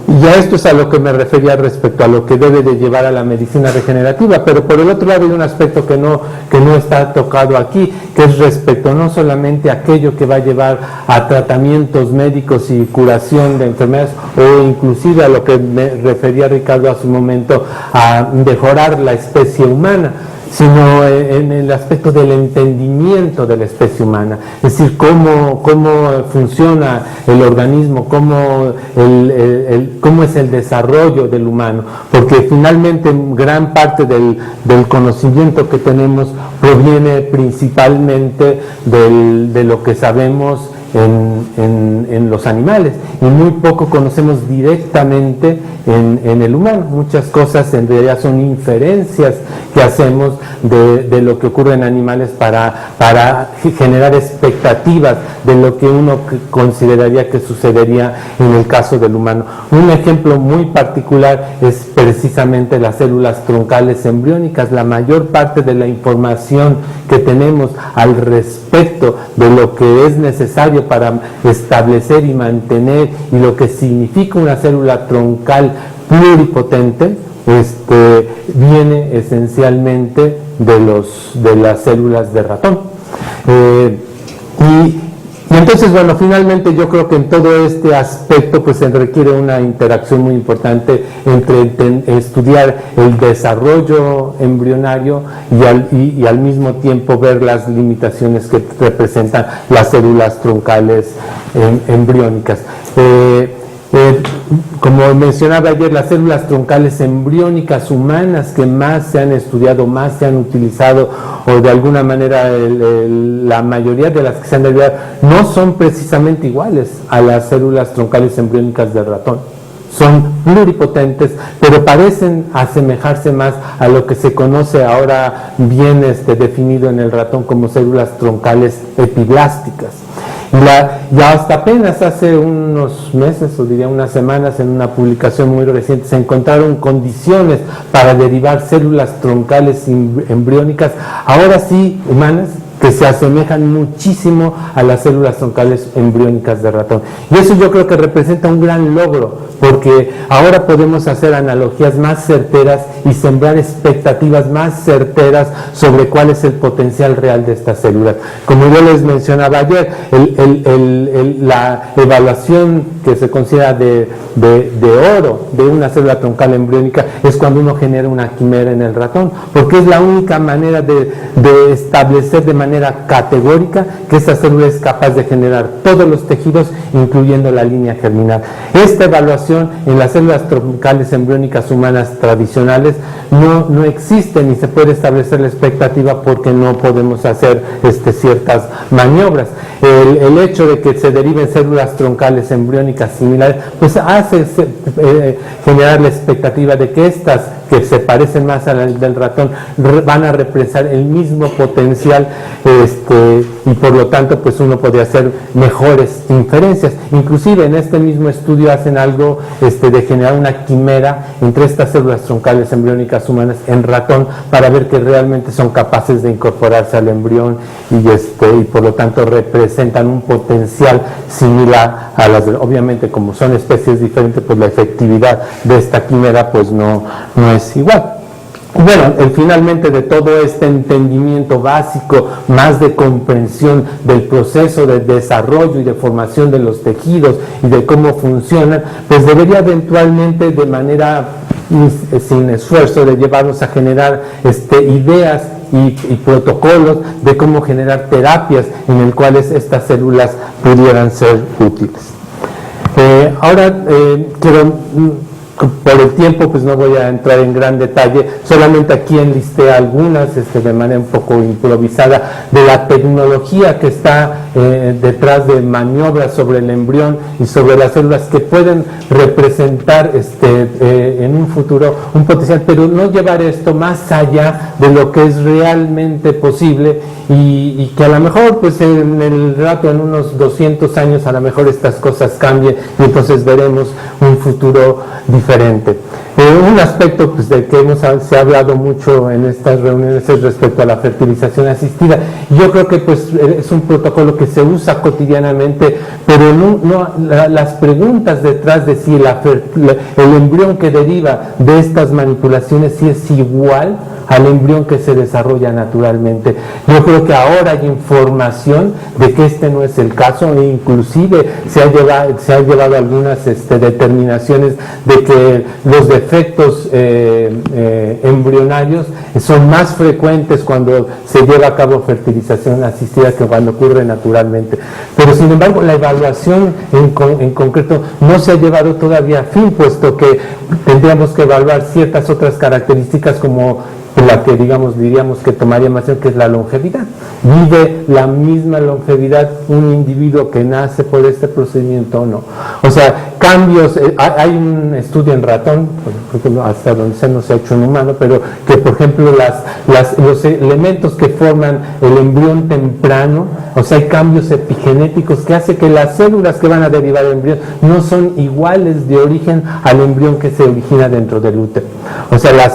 Y a esto es a lo que me refería respecto a lo que debe de llevar a la medicina regenerativa, pero por el otro lado hay un aspecto que no está tocado aquí, que es respecto no solamente a aquello que va a llevar a tratamientos médicos y curación de enfermedades, o inclusive a lo que me refería Ricardo hace un momento, a mejorar la especie humana, sino en el aspecto del entendimiento de la especie humana, es decir, cómo funciona el organismo, cómo es el desarrollo del humano, porque finalmente gran parte del conocimiento que tenemos proviene principalmente de lo que sabemos en los animales, y muy poco conocemos directamente en el humano. Muchas cosas en realidad son inferencias que hacemos de lo que ocurre en animales para generar expectativas de lo que uno consideraría que sucedería en el caso del humano. Un ejemplo muy particular es precisamente las células troncales embriónicas. La mayor parte de la información que tenemos al respecto de lo que es necesario para establecer y mantener y lo que significa una célula troncal pluripotente viene esencialmente de las células de ratón. Y entonces, bueno, finalmente yo creo que en todo este aspecto pues se requiere una interacción muy importante entre estudiar el desarrollo embrionario y al mismo tiempo ver las limitaciones que representan las células troncales embriónicas. Como mencionaba ayer, las células troncales embriónicas humanas que más se han estudiado, más se han utilizado, o de alguna manera la mayoría de las que se han derivado, no son precisamente iguales a las células troncales embriónicas del ratón. Son pluripotentes, pero parecen asemejarse más a lo que se conoce ahora bien definido en el ratón como células troncales epiblásticas. Y hasta apenas hace unos meses, o diría unas semanas, en una publicación muy reciente, se encontraron condiciones para derivar células troncales embriónicas, ahora sí humanas, que se asemejan muchísimo a las células troncales embriónicas de ratón. Y eso yo creo que representa un gran logro, porque ahora podemos hacer analogías más certeras y sembrar expectativas más certeras sobre cuál es el potencial real de estas células. Como yo les mencionaba ayer, la evaluación que se considera de oro de una célula troncal embriónica es cuando uno genera una quimera en el ratón, porque es la única manera de establecer de manera categórica que esta célula es capaz de generar todos los tejidos, incluyendo la línea germinal. Esta evaluación en las células troncales embriónicas humanas tradicionales no existe, ni se puede establecer la expectativa porque no podemos hacer ciertas maniobras. El hecho de que se deriven células troncales embriónicas similares, pues hace generar la expectativa de que estas, que se parecen más a las del ratón, van a representar el mismo potencial, y por lo tanto pues uno podría hacer mejores inferencias. Inclusive en este mismo estudio hacen algo de generar una quimera entre estas células troncales embriónicas humanas en ratón para ver que realmente son capaces de incorporarse al embrión y por lo tanto representan un potencial similar a las de, obviamente como son especies diferentes, pues la efectividad de esta quimera pues no es igual. Bueno, finalmente de todo este entendimiento básico, más de comprensión del proceso de desarrollo y de formación de los tejidos y de cómo funcionan, pues debería eventualmente de manera sin esfuerzo de llevarnos a generar ideas y protocolos de cómo generar terapias en el cuales estas células pudieran ser útiles. Ahora quiero por el tiempo pues no voy a entrar en gran detalle, solamente aquí enlisté algunas de manera un poco improvisada de la tecnología que está detrás de maniobras sobre el embrión y sobre las células que pueden representar en un futuro un potencial, pero no llevar esto más allá de lo que es realmente posible y que a lo mejor pues en el rato, en unos 200 años, a lo mejor estas cosas cambien y entonces veremos un futuro diferente. Un aspecto pues, del que se ha hablado mucho en estas reuniones es respecto a la fertilización asistida. Yo creo que pues, es un protocolo que se usa cotidianamente, pero las preguntas detrás de si el embrión que deriva de estas manipulaciones si es igual al embrión que se desarrolla naturalmente. Yo creo que ahora hay información de que este no es el caso e inclusive se ha llevado algunas determinaciones de que los defectos embrionarios son más frecuentes cuando se lleva a cabo fertilización asistida que cuando ocurre naturalmente. Pero sin embargo la evaluación en concreto no se ha llevado todavía a fin, puesto que tendríamos que evaluar ciertas otras características como la que diríamos que tomaría más en, que es la longevidad. ¿Vive la misma longevidad un individuo que nace por este procedimiento o no? O sea, cambios, hay un estudio en ratón, hasta donde no se ha hecho en humano, pero que por ejemplo los elementos que forman el embrión temprano, o sea, hay cambios epigenéticos que hace que las células que van a derivar del embrión no son iguales de origen al embrión que se origina dentro del útero. O sea, la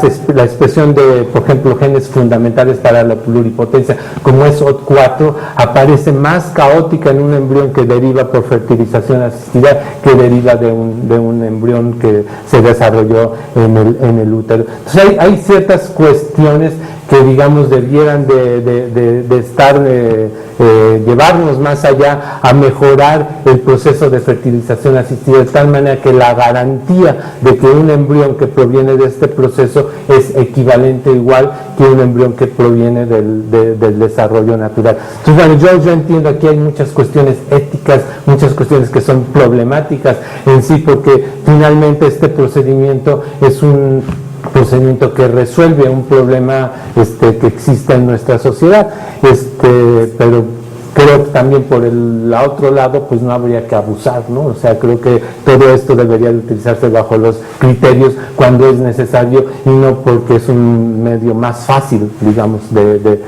expresión de, por ejemplo, genes fundamentales para la pluripotencia, como es OT4, aparece más caótica en un embrión que deriva por fertilización asistida que deriva de un embrión que se desarrolló en el útero. Entonces hay ciertas cuestiones que digamos debieran de estar llevarnos más allá a mejorar el proceso de fertilización asistida de tal manera que la garantía de que un embrión que proviene de este proceso es equivalente igual que un embrión que proviene del desarrollo natural. Entonces bueno, yo entiendo aquí hay muchas cuestiones éticas, muchas cuestiones que son problemáticas en sí, porque finalmente este procedimiento es un procedimiento que resuelve un problema que existe en nuestra sociedad, pero creo que también por el otro lado pues no habría que abusar, ¿no? O sea, creo que todo esto debería de utilizarse bajo los criterios cuando es necesario y no porque es un medio más fácil, digamos, de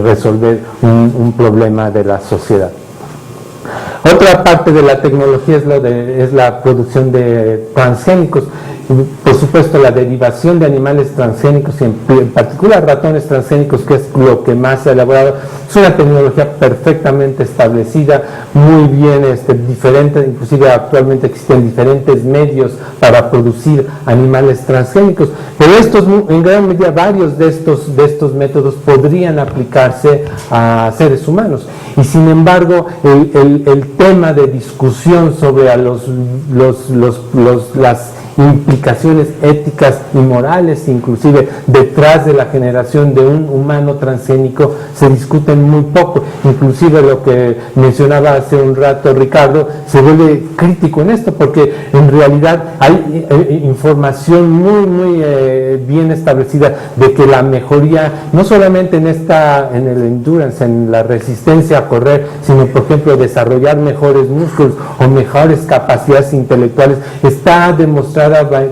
resolver un problema de la sociedad. Otra parte de la tecnología es la producción de transgénicos. Por supuesto, la derivación de animales transgénicos, y en particular ratones transgénicos, que es lo que más se ha elaborado, es una tecnología perfectamente establecida, muy bien diferente, inclusive actualmente existen diferentes medios para producir animales transgénicos, pero estos, en gran medida, varios de estos métodos podrían aplicarse a seres humanos, y sin embargo, el tema de discusión sobre las implicaciones éticas y morales, inclusive detrás de la generación de un humano transgénico, se discuten muy poco. Inclusive lo que mencionaba hace un rato Ricardo, se vuelve crítico en esto, porque en realidad hay información muy bien establecida de que la mejoría, no solamente en el endurance, en la resistencia a correr, sino por ejemplo desarrollar mejores músculos o mejores capacidades intelectuales, está demostrada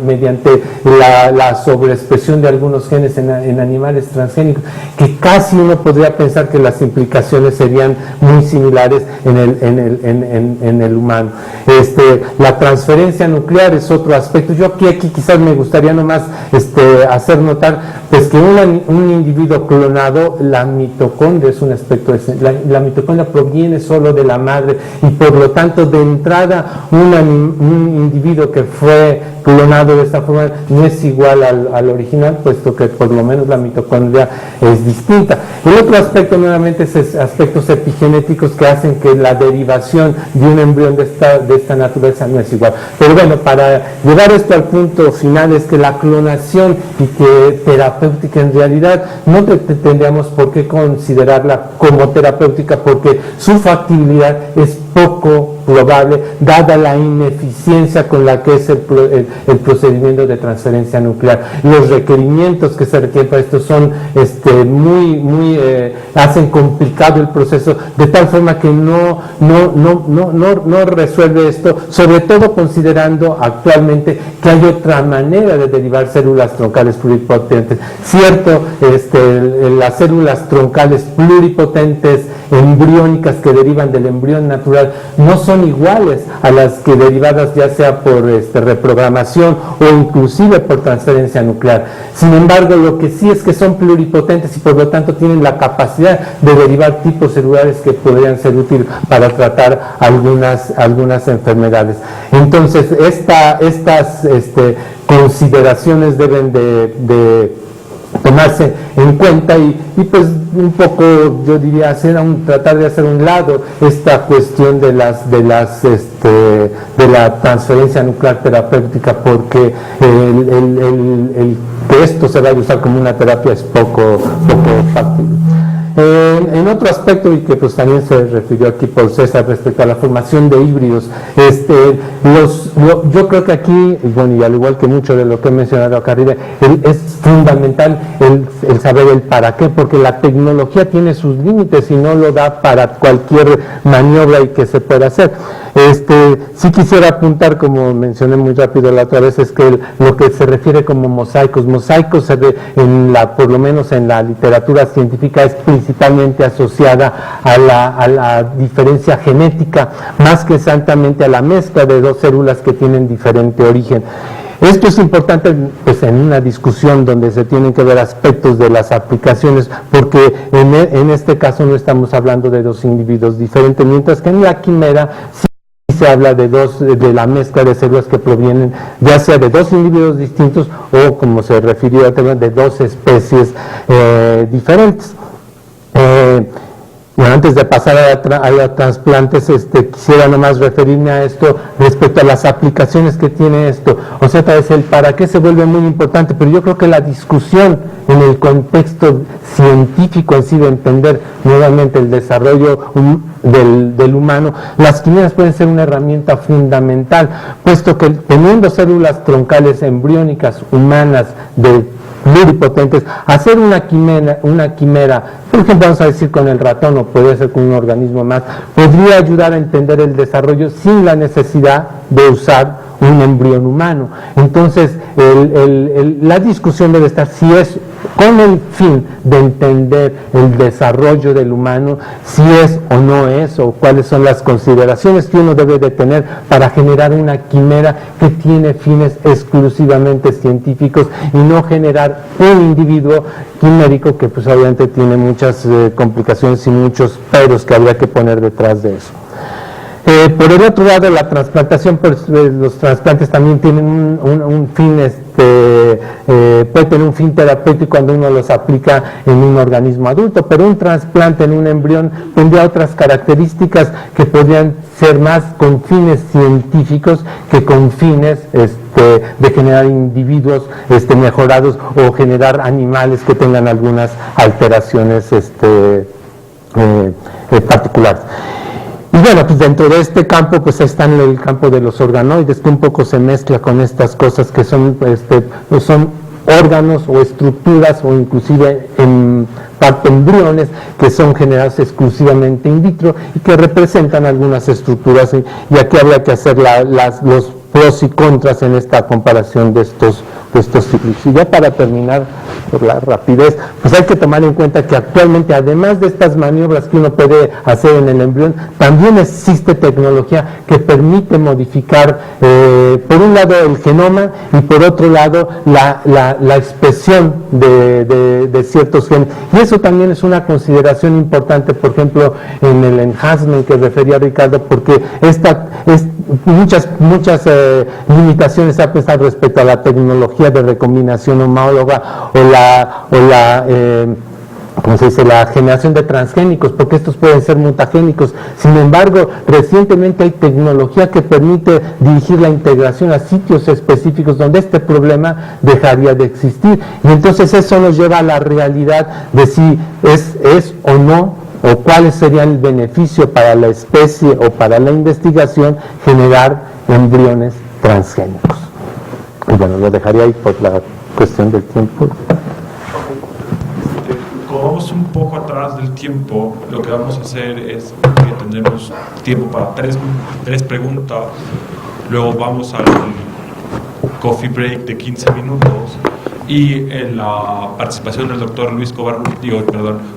mediante la sobreexpresión de algunos genes en animales transgénicos, que casi uno podría pensar que las implicaciones serían muy similares en el humano. La transferencia nuclear es otro aspecto. Yo aquí quizás me gustaría nomás hacer notar pues que un individuo clonado, la mitocondria es un aspecto, la mitocondria proviene solo de la madre, y por lo tanto de entrada un individuo que fue clonado de esta forma no es igual al original, puesto que por lo menos la mitocondria es distinta. El otro aspecto nuevamente es aspectos epigenéticos que hacen que la derivación de un embrión de esta naturaleza no es igual. Pero bueno, para llevar esto al punto final, es que la clonación y que terapéutica en realidad no tendríamos por qué considerarla como terapéutica, porque su factibilidad es poco probable, dada la ineficiencia con la que es el procedimiento de transferencia nuclear. Los requerimientos que se requieren para esto son hacen complicado el proceso, de tal forma que no resuelve esto, sobre todo considerando actualmente que hay otra manera de derivar células troncales pluripotentes. Cierto, las células troncales pluripotentes embriónicas que derivan del embrión natural no son iguales a las que derivadas ya sea por reprogramación o inclusive por transferencia nuclear. Sin embargo, lo que sí es que son pluripotentes y por lo tanto tienen la capacidad de derivar tipos celulares que podrían ser útiles para tratar algunas enfermedades. Entonces, estas consideraciones deben de tomarse en cuenta y pues un poco, yo diría, tratar de hacer a un lado esta cuestión de la transferencia nuclear terapéutica, porque el que esto se vaya a usar como una terapia es poco factible. En otro aspecto, y que pues también se refirió aquí por César respecto a la formación de híbridos, yo creo que aquí, y al igual que mucho de lo que he mencionado acá arriba, es fundamental el saber el para qué, porque la tecnología tiene sus límites y no lo da para cualquier maniobra y que se pueda hacer. Sí quisiera apuntar, como mencioné muy rápido la otra vez, es que lo que se refiere como mosaicos por lo menos en la literatura científica, es principalmente asociada a la diferencia genética, más que exactamente a la mezcla de dos células que tienen diferente origen. Esto es importante pues, en una discusión donde se tienen que ver aspectos de las aplicaciones, porque en este caso no estamos hablando de dos individuos diferentes, mientras que en la quimera sí se habla de la mezcla de células que provienen ya sea de dos individuos distintos o, como se refirió anteriormente, de dos especies diferentes. Bueno, antes de pasar a los trasplantes, quisiera nomás referirme a esto respecto a las aplicaciones que tiene esto. O sea, tal vez el para qué se vuelve muy importante, pero yo creo que la discusión en el contexto científico en sí, de entender nuevamente el desarrollo del humano, las quimeras pueden ser una herramienta fundamental, puesto que teniendo células troncales embriónicas humanas pluripotentes, hacer una quimera, por ejemplo, vamos a decir con el ratón, o podría ser con un organismo más, podría ayudar a entender el desarrollo sin la necesidad de usar un embrión humano. Entonces, la discusión debe estar si es con el fin de entender el desarrollo del humano, si es o no es, o cuáles son las consideraciones que uno debe de tener para generar una quimera que tiene fines exclusivamente científicos y no generar un individuo quimérico que pues obviamente tiene muchas complicaciones y muchos peros que habría que poner detrás de eso. Por el otro lado, la transplantación, pues, los trasplantes también tienen un fin, puede tener un fin terapéutico cuando uno los aplica en un organismo adulto, pero un trasplante en un embrión tendría otras características que podrían ser más con fines científicos que con fines de generar individuos mejorados o generar animales que tengan algunas alteraciones particulares. Y bueno, pues dentro de este campo pues está en el campo de los organoides, que un poco se mezcla con estas cosas que son, son órganos o estructuras o inclusive en parte embriones que son generados exclusivamente in vitro y que representan algunas estructuras, y aquí habría que hacer los pros y contras en esta comparación de estos ciclos. Y ya para terminar, por la rapidez, pues hay que tomar en cuenta que actualmente, además de estas maniobras que uno puede hacer en el embrión, también existe tecnología que permite modificar, por un lado el genoma y por otro lado la expresión de ciertos genes. Y eso también es una consideración importante, por ejemplo, en el enhancement que refería Ricardo, porque muchas limitaciones se ha pensado respecto a la tecnología de recombinación homóloga o la generación de transgénicos, porque estos pueden ser mutagénicos. Sin embargo, recientemente hay tecnología que permite dirigir la integración a sitios específicos donde este problema dejaría de existir. Y entonces eso nos lleva a la realidad de si es o no o cuál sería el beneficio para la especie o para la investigación generar embriones transgénicos. Y bueno, lo dejaría ahí por la cuestión del tiempo. Como vamos un poco atrás del tiempo, lo que vamos a hacer es que tendremos tiempo para tres preguntas, luego vamos al coffee break de 15 minutos y en la participación del doctor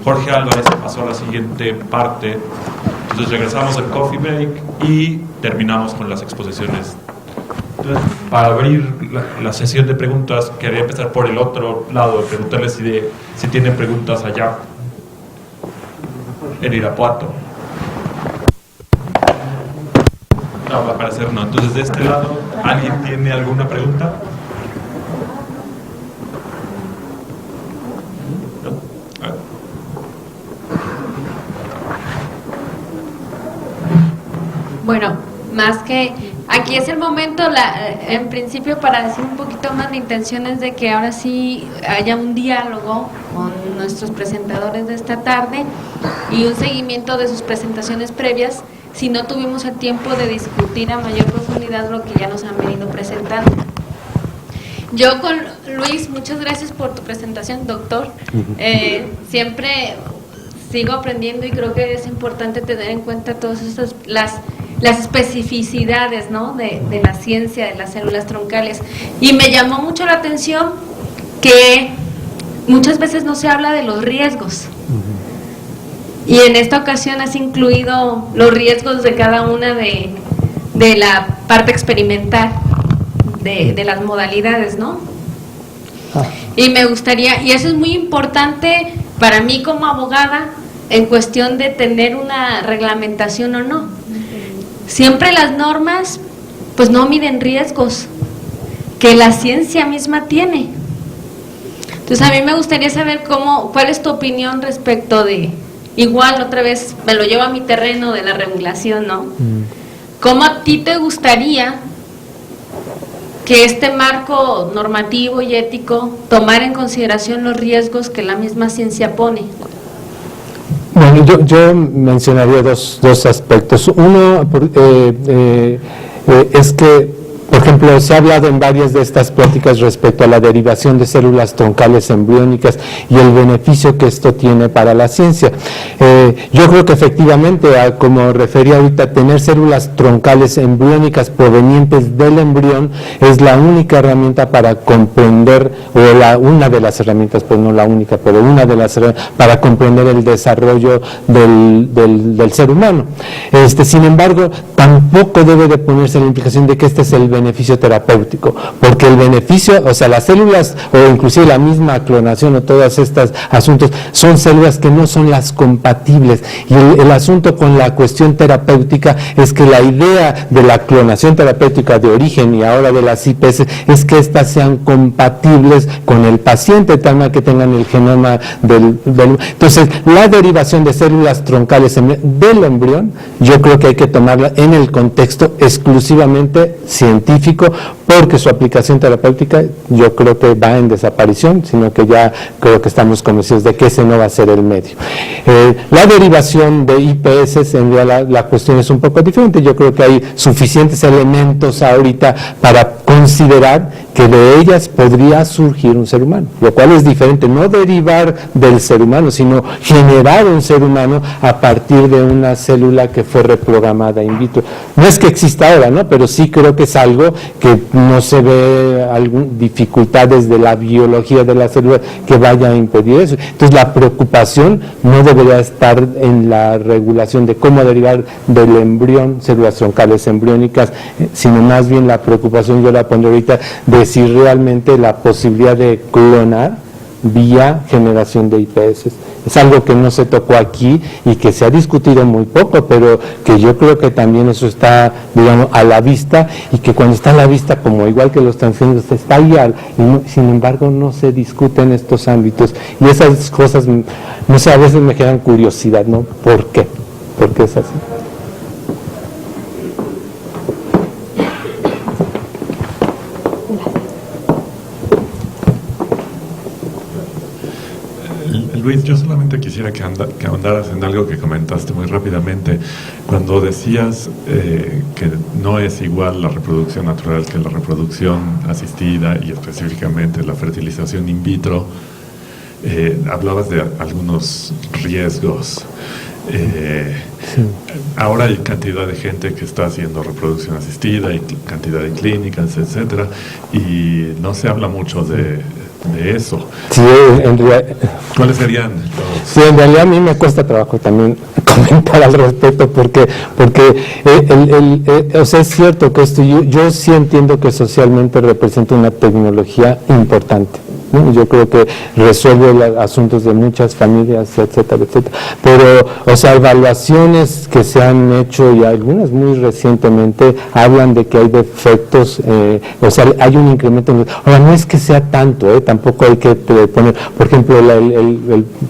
Jorge Álvarez pasó a la siguiente parte. Entonces regresamos al coffee break y terminamos con las exposiciones. Entonces, para abrir la sesión de preguntas, quería empezar por el otro lado, preguntarles si tienen preguntas allá, en Irapuato. No, va a parecer no. Entonces, de este lado, ¿alguien tiene alguna pregunta? ¿No? Bueno, más que aquí es el momento, en principio, para decir un poquito más, la intención es de que ahora sí haya un diálogo con nuestros presentadores de esta tarde y un seguimiento de sus presentaciones previas, si no tuvimos el tiempo de discutir a mayor profundidad lo que ya nos han venido presentando. Yo con Luis, muchas gracias por tu presentación, doctor. Siempre sigo aprendiendo y creo que es importante tener en cuenta todas estas, las especificidades, ¿no?, de la ciencia de las células troncales. Y me llamó mucho la atención que muchas veces no se habla de los riesgos. Y en esta ocasión has incluido los riesgos de cada una de la parte experimental, de las modalidades, ¿no? Y me gustaría, y eso es muy importante para mí como abogada, en cuestión de tener una reglamentación o no. Siempre las normas pues no miden riesgos que la ciencia misma tiene. Entonces a mí me gustaría saber cuál es tu opinión respecto de, igual otra vez me lo llevo a mi terreno de la regulación, ¿no? ¿Cómo a ti te gustaría que este marco normativo y ético tomara en consideración los riesgos que la misma ciencia pone? Bueno, yo mencionaría dos aspectos. Uno es que, por ejemplo, se ha hablado en varias de estas pláticas respecto a la derivación de células troncales embriónicas y el beneficio que esto tiene para la ciencia. Yo creo que efectivamente, como refería ahorita, tener células troncales embriónicas provenientes del embrión es la única herramienta para comprender, una de las herramientas, pues no la única, pero una de las herramientas para comprender el desarrollo del ser humano. Sin embargo, tampoco debe de ponerse la implicación de que este es el beneficio terapéutico, porque el beneficio, o sea, las células, o inclusive la misma clonación o todos estos asuntos, son células que no son las compatibles, y el asunto con la cuestión terapéutica es que la idea de la clonación terapéutica de origen y ahora de las IPS es que éstas sean compatibles con el paciente, tal manera que tengan el genoma del entonces, la derivación de células troncales del embrión, yo creo que hay que tomarla en el contexto exclusivamente científico, porque su aplicación terapéutica yo creo que va en desaparición, sino que ya creo que estamos convencidos de que ese no va a ser el medio. La derivación de IPS, en realidad la cuestión es un poco diferente. Yo creo que hay suficientes elementos ahorita para considerar que de ellas podría surgir un ser humano, lo cual es diferente, no derivar del ser humano, sino generar un ser humano a partir de una célula que fue reprogramada in vitro. No es que exista ahora, ¿no?, pero sí creo que es algo que no se ve dificultades de la biología de la célula que vaya a impedir eso. Entonces la preocupación no debería estar en la regulación de cómo derivar del embrión células troncales embriónicas, sino más bien la preocupación, yo la pondré ahorita, de si realmente la posibilidad de clonar vía generación de IPS. Es algo que no se tocó aquí y que se ha discutido muy poco, pero que yo creo que también eso está, digamos, a la vista, y que cuando está a la vista, como igual que los transgénicos, está ahí, y no, sin embargo no se discute en estos ámbitos, y esas cosas, no sé, a veces me generan curiosidad, ¿no? ¿Por qué? ¿Por qué es así? Luis, Luis, yo solamente quisiera que ahondaras en algo que comentaste muy rápidamente, cuando decías que no es igual la reproducción natural que la reproducción asistida y específicamente la fertilización in vitro. Hablabas de algunos riesgos. Sí. Ahora hay cantidad de gente que está haciendo reproducción asistida y cantidad de clínicas, etcétera, y no se habla mucho de eso. Sí, ¿cuáles serían los? Sí, en realidad a mí me cuesta trabajo también comentar al respecto porque o sea, es cierto que esto yo sí entiendo que socialmente representa una tecnología importante, ¿no? Yo creo que resuelve asuntos de muchas familias, etcétera, etcétera. Pero, o sea, evaluaciones que se han hecho y algunas muy recientemente hablan de que hay defectos, o sea, hay un incremento. Ahora, no es que sea tanto, tampoco hay que poner, por ejemplo,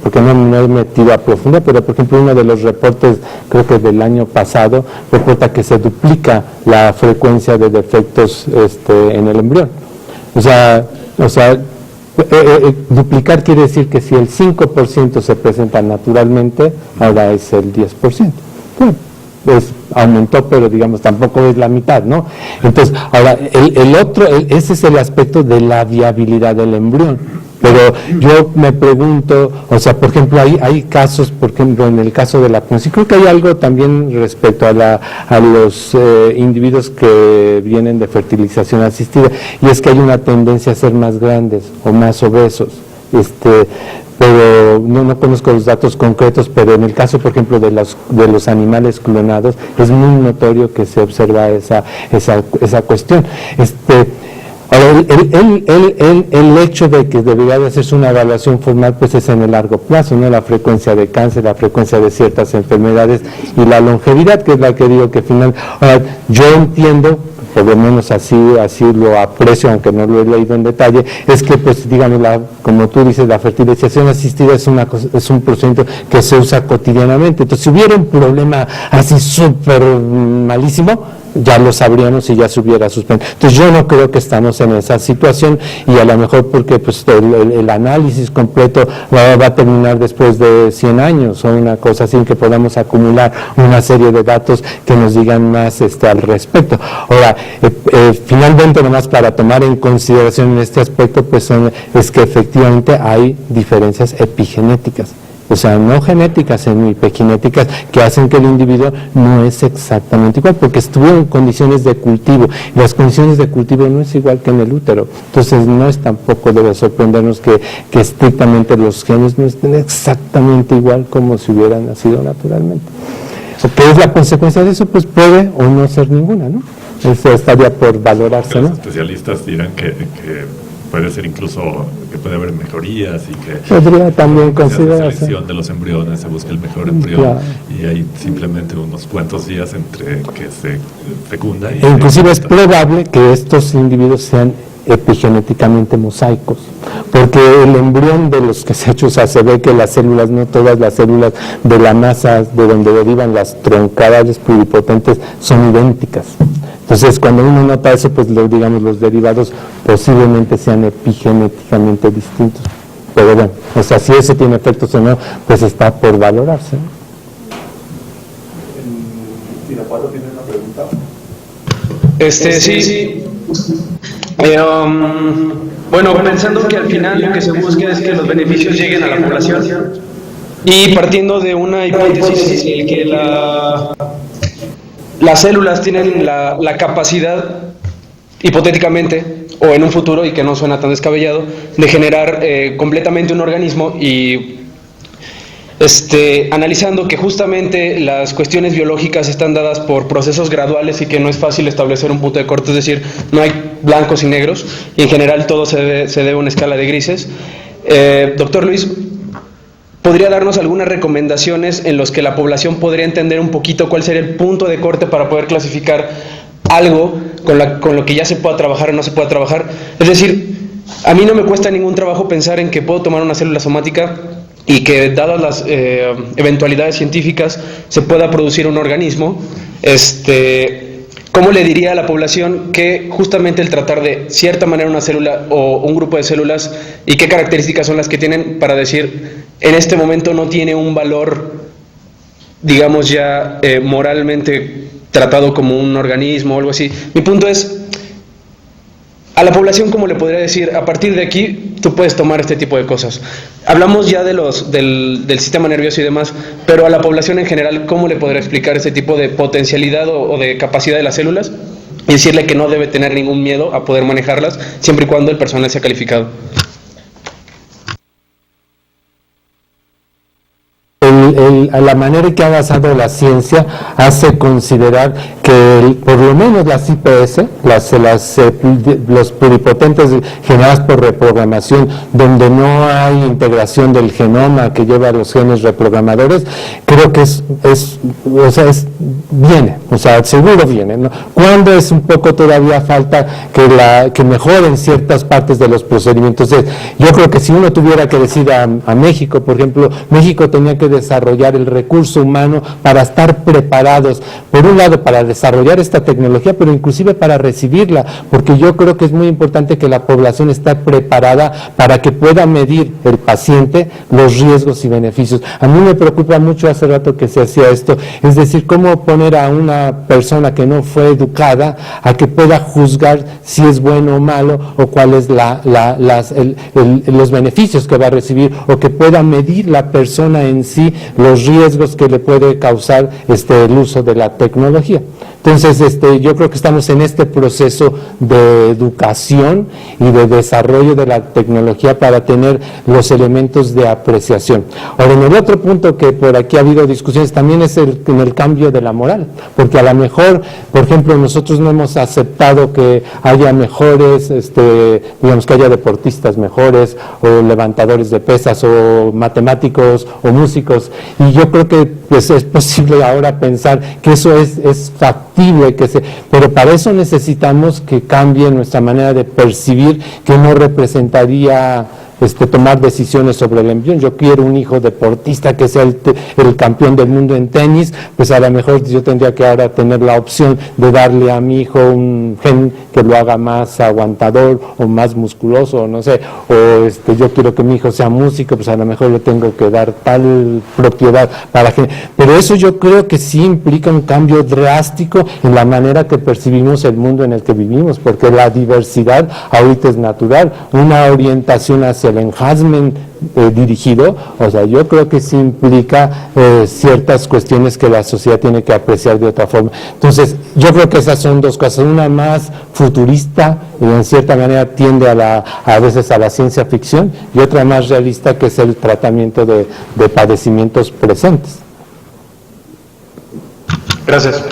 porque no he metido a profundidad, pero por ejemplo, uno de los reportes, creo que del año pasado, reporta que se duplica la frecuencia de defectos en el embrión. O sea, duplicar quiere decir que si el 5% se presenta naturalmente, ahora es el 10%. Bueno, aumentó, pero digamos tampoco es la mitad, ¿no? Entonces, ahora, ese es el aspecto de la viabilidad del embrión. Pero yo me pregunto, o sea, por ejemplo, hay casos, por ejemplo, en el caso de la PNUSI, creo que hay algo también respecto a los individuos que vienen de fertilización asistida, y es que hay una tendencia a ser más grandes o más obesos. Pero no conozco los datos concretos, pero en el caso, por ejemplo, de los animales clonados, es muy notorio que se observa esa cuestión. Ahora, el hecho de que debería de hacerse una evaluación formal, pues es en el largo plazo, ¿no? La frecuencia de cáncer, la frecuencia de ciertas enfermedades y la longevidad, que es la que digo que final. Ahora, yo entiendo, por lo menos así lo aprecio, aunque no lo he leído en detalle, es que, pues, digamos, como tú dices, la fertilización asistida es un procedimiento que se usa cotidianamente. Entonces, si hubiera un problema así súper malísimo, ya lo sabríamos y ya se hubiera suspendido. Entonces yo no creo que estamos en esa situación, y a lo mejor porque pues el análisis completo va a terminar después de 100 años o una cosa así, que podamos acumular una serie de datos que nos digan más al respecto. Ahora, finalmente, nomás para tomar en consideración en este aspecto, pues es que efectivamente hay diferencias epigenéticas. O sea, no genéticas, sino epigenéticas, que hacen que el individuo no es exactamente igual, porque estuvo en condiciones de cultivo, y las condiciones de cultivo no es igual que en el útero. Entonces, tampoco debe sorprendernos que estrictamente los genes no estén exactamente igual como si hubieran nacido naturalmente. ¿Qué es la consecuencia de eso? Pues puede o no ser ninguna, ¿no? Eso estaría por valorarse, ¿no? Los especialistas dirán que puede ser incluso que puede haber mejorías y que podría también considerarse. La selección de los embriones, se busca el mejor embrión, claro. Y hay simplemente unos cuantos días entre que se fecunda. Inclusive es probable que estos individuos sean epigenéticamente mosaicos, porque el embrión de los que se ha hecho, o sea, se ve que las células, no todas las células de la masa de donde derivan las troncadas pluripotentes son idénticas. Entonces, cuando uno nota eso, pues digamos, los derivados posiblemente sean epigenéticamente distintos. Pero bueno, o sea, si eso tiene efectos o no, pues está por valorarse. ¿Irapuato tiene una pregunta? Sí. Bueno, pensando que al final lo que se busca es que los beneficios lleguen a la población, y partiendo de una hipótesis en que las células tienen la capacidad, hipotéticamente, o en un futuro, y que no suena tan descabellado, de generar completamente un organismo, y analizando que justamente las cuestiones biológicas están dadas por procesos graduales y que no es fácil establecer un punto de corte, es decir, no hay blancos y negros, y en general todo se debe a una escala de grises. Doctor Luis, ¿podría darnos algunas recomendaciones en los que la población podría entender un poquito cuál sería el punto de corte para poder clasificar algo con lo que ya se pueda trabajar o no se pueda trabajar? Es decir, a mí no me cuesta ningún trabajo pensar en que puedo tomar una célula somática y que, dadas las eventualidades científicas, se pueda producir un organismo ¿cómo le diría a la población que justamente el tratar de cierta manera una célula o un grupo de células y qué características son las que tienen para decir en este momento no tiene un valor, digamos ya moralmente tratado como un organismo o algo así? Mi punto es, a la población, ¿cómo le podría decir, a partir de aquí tú puedes tomar este tipo de cosas? Hablamos ya de del sistema nervioso y demás, pero a la población en general, ¿cómo le podría explicar este tipo de potencialidad o de capacidad de las células? Y decirle que no debe tener ningún miedo a poder manejarlas, siempre y cuando el personal sea calificado. La manera en que ha avanzado la ciencia hace considerar que por lo menos las IPS, los pluripotentes generadas por reprogramación, donde no hay integración del genoma que lleva a los genes reprogramadores, creo que viene, seguro viene, ¿no? Cuando es un poco todavía falta que mejoren ciertas partes de los procedimientos. Yo creo que si uno tuviera que decir a México, por ejemplo, México tenía que desarrollar el recurso humano para estar preparados, por un lado para desarrollar esta tecnología, pero inclusive para recibirla, porque yo creo que es muy importante que la población esté preparada para que pueda medir el paciente los riesgos y beneficios. A mí me preocupa mucho hace rato que se hacía esto, es decir, cómo poner a una persona que no fue educada a que pueda juzgar si es bueno o malo, o cuáles los beneficios que va a recibir, o que pueda medir la persona en sí los riesgos que le puede causar el uso de la tecnología. Entonces, yo creo que estamos en este proceso de educación y de desarrollo de la tecnología para tener los elementos de apreciación. Ahora, en el otro punto que por aquí ha habido discusiones también es en el cambio de la moral, porque a lo mejor, por ejemplo, nosotros no hemos aceptado que haya mejores, digamos que haya deportistas mejores, o levantadores de pesas, o matemáticos, o músicos, y yo creo que pues es posible ahora pensar que eso es factible, pero para eso necesitamos que cambie nuestra manera de percibir, que no representaría tomar decisiones sobre el embrión. Yo quiero un hijo deportista que sea el campeón del mundo en tenis, pues a lo mejor yo tendría que ahora tener la opción de darle a mi hijo un gen que lo haga más aguantador o más musculoso, o no sé, o yo quiero que mi hijo sea músico, pues a lo mejor le tengo que dar tal propiedad para que... Pero eso yo creo que sí implica un cambio drástico en la manera que percibimos el mundo en el que vivimos, porque la diversidad ahorita es natural, una orientación hacia el enhancement dirigido, yo creo que sí implica ciertas cuestiones que la sociedad tiene que apreciar de otra forma. Entonces, yo creo que esas son dos cosas, una más futurista y en cierta manera tiende a veces a la ciencia ficción, y otra más realista, que es el tratamiento de padecimientos presentes. Gracias.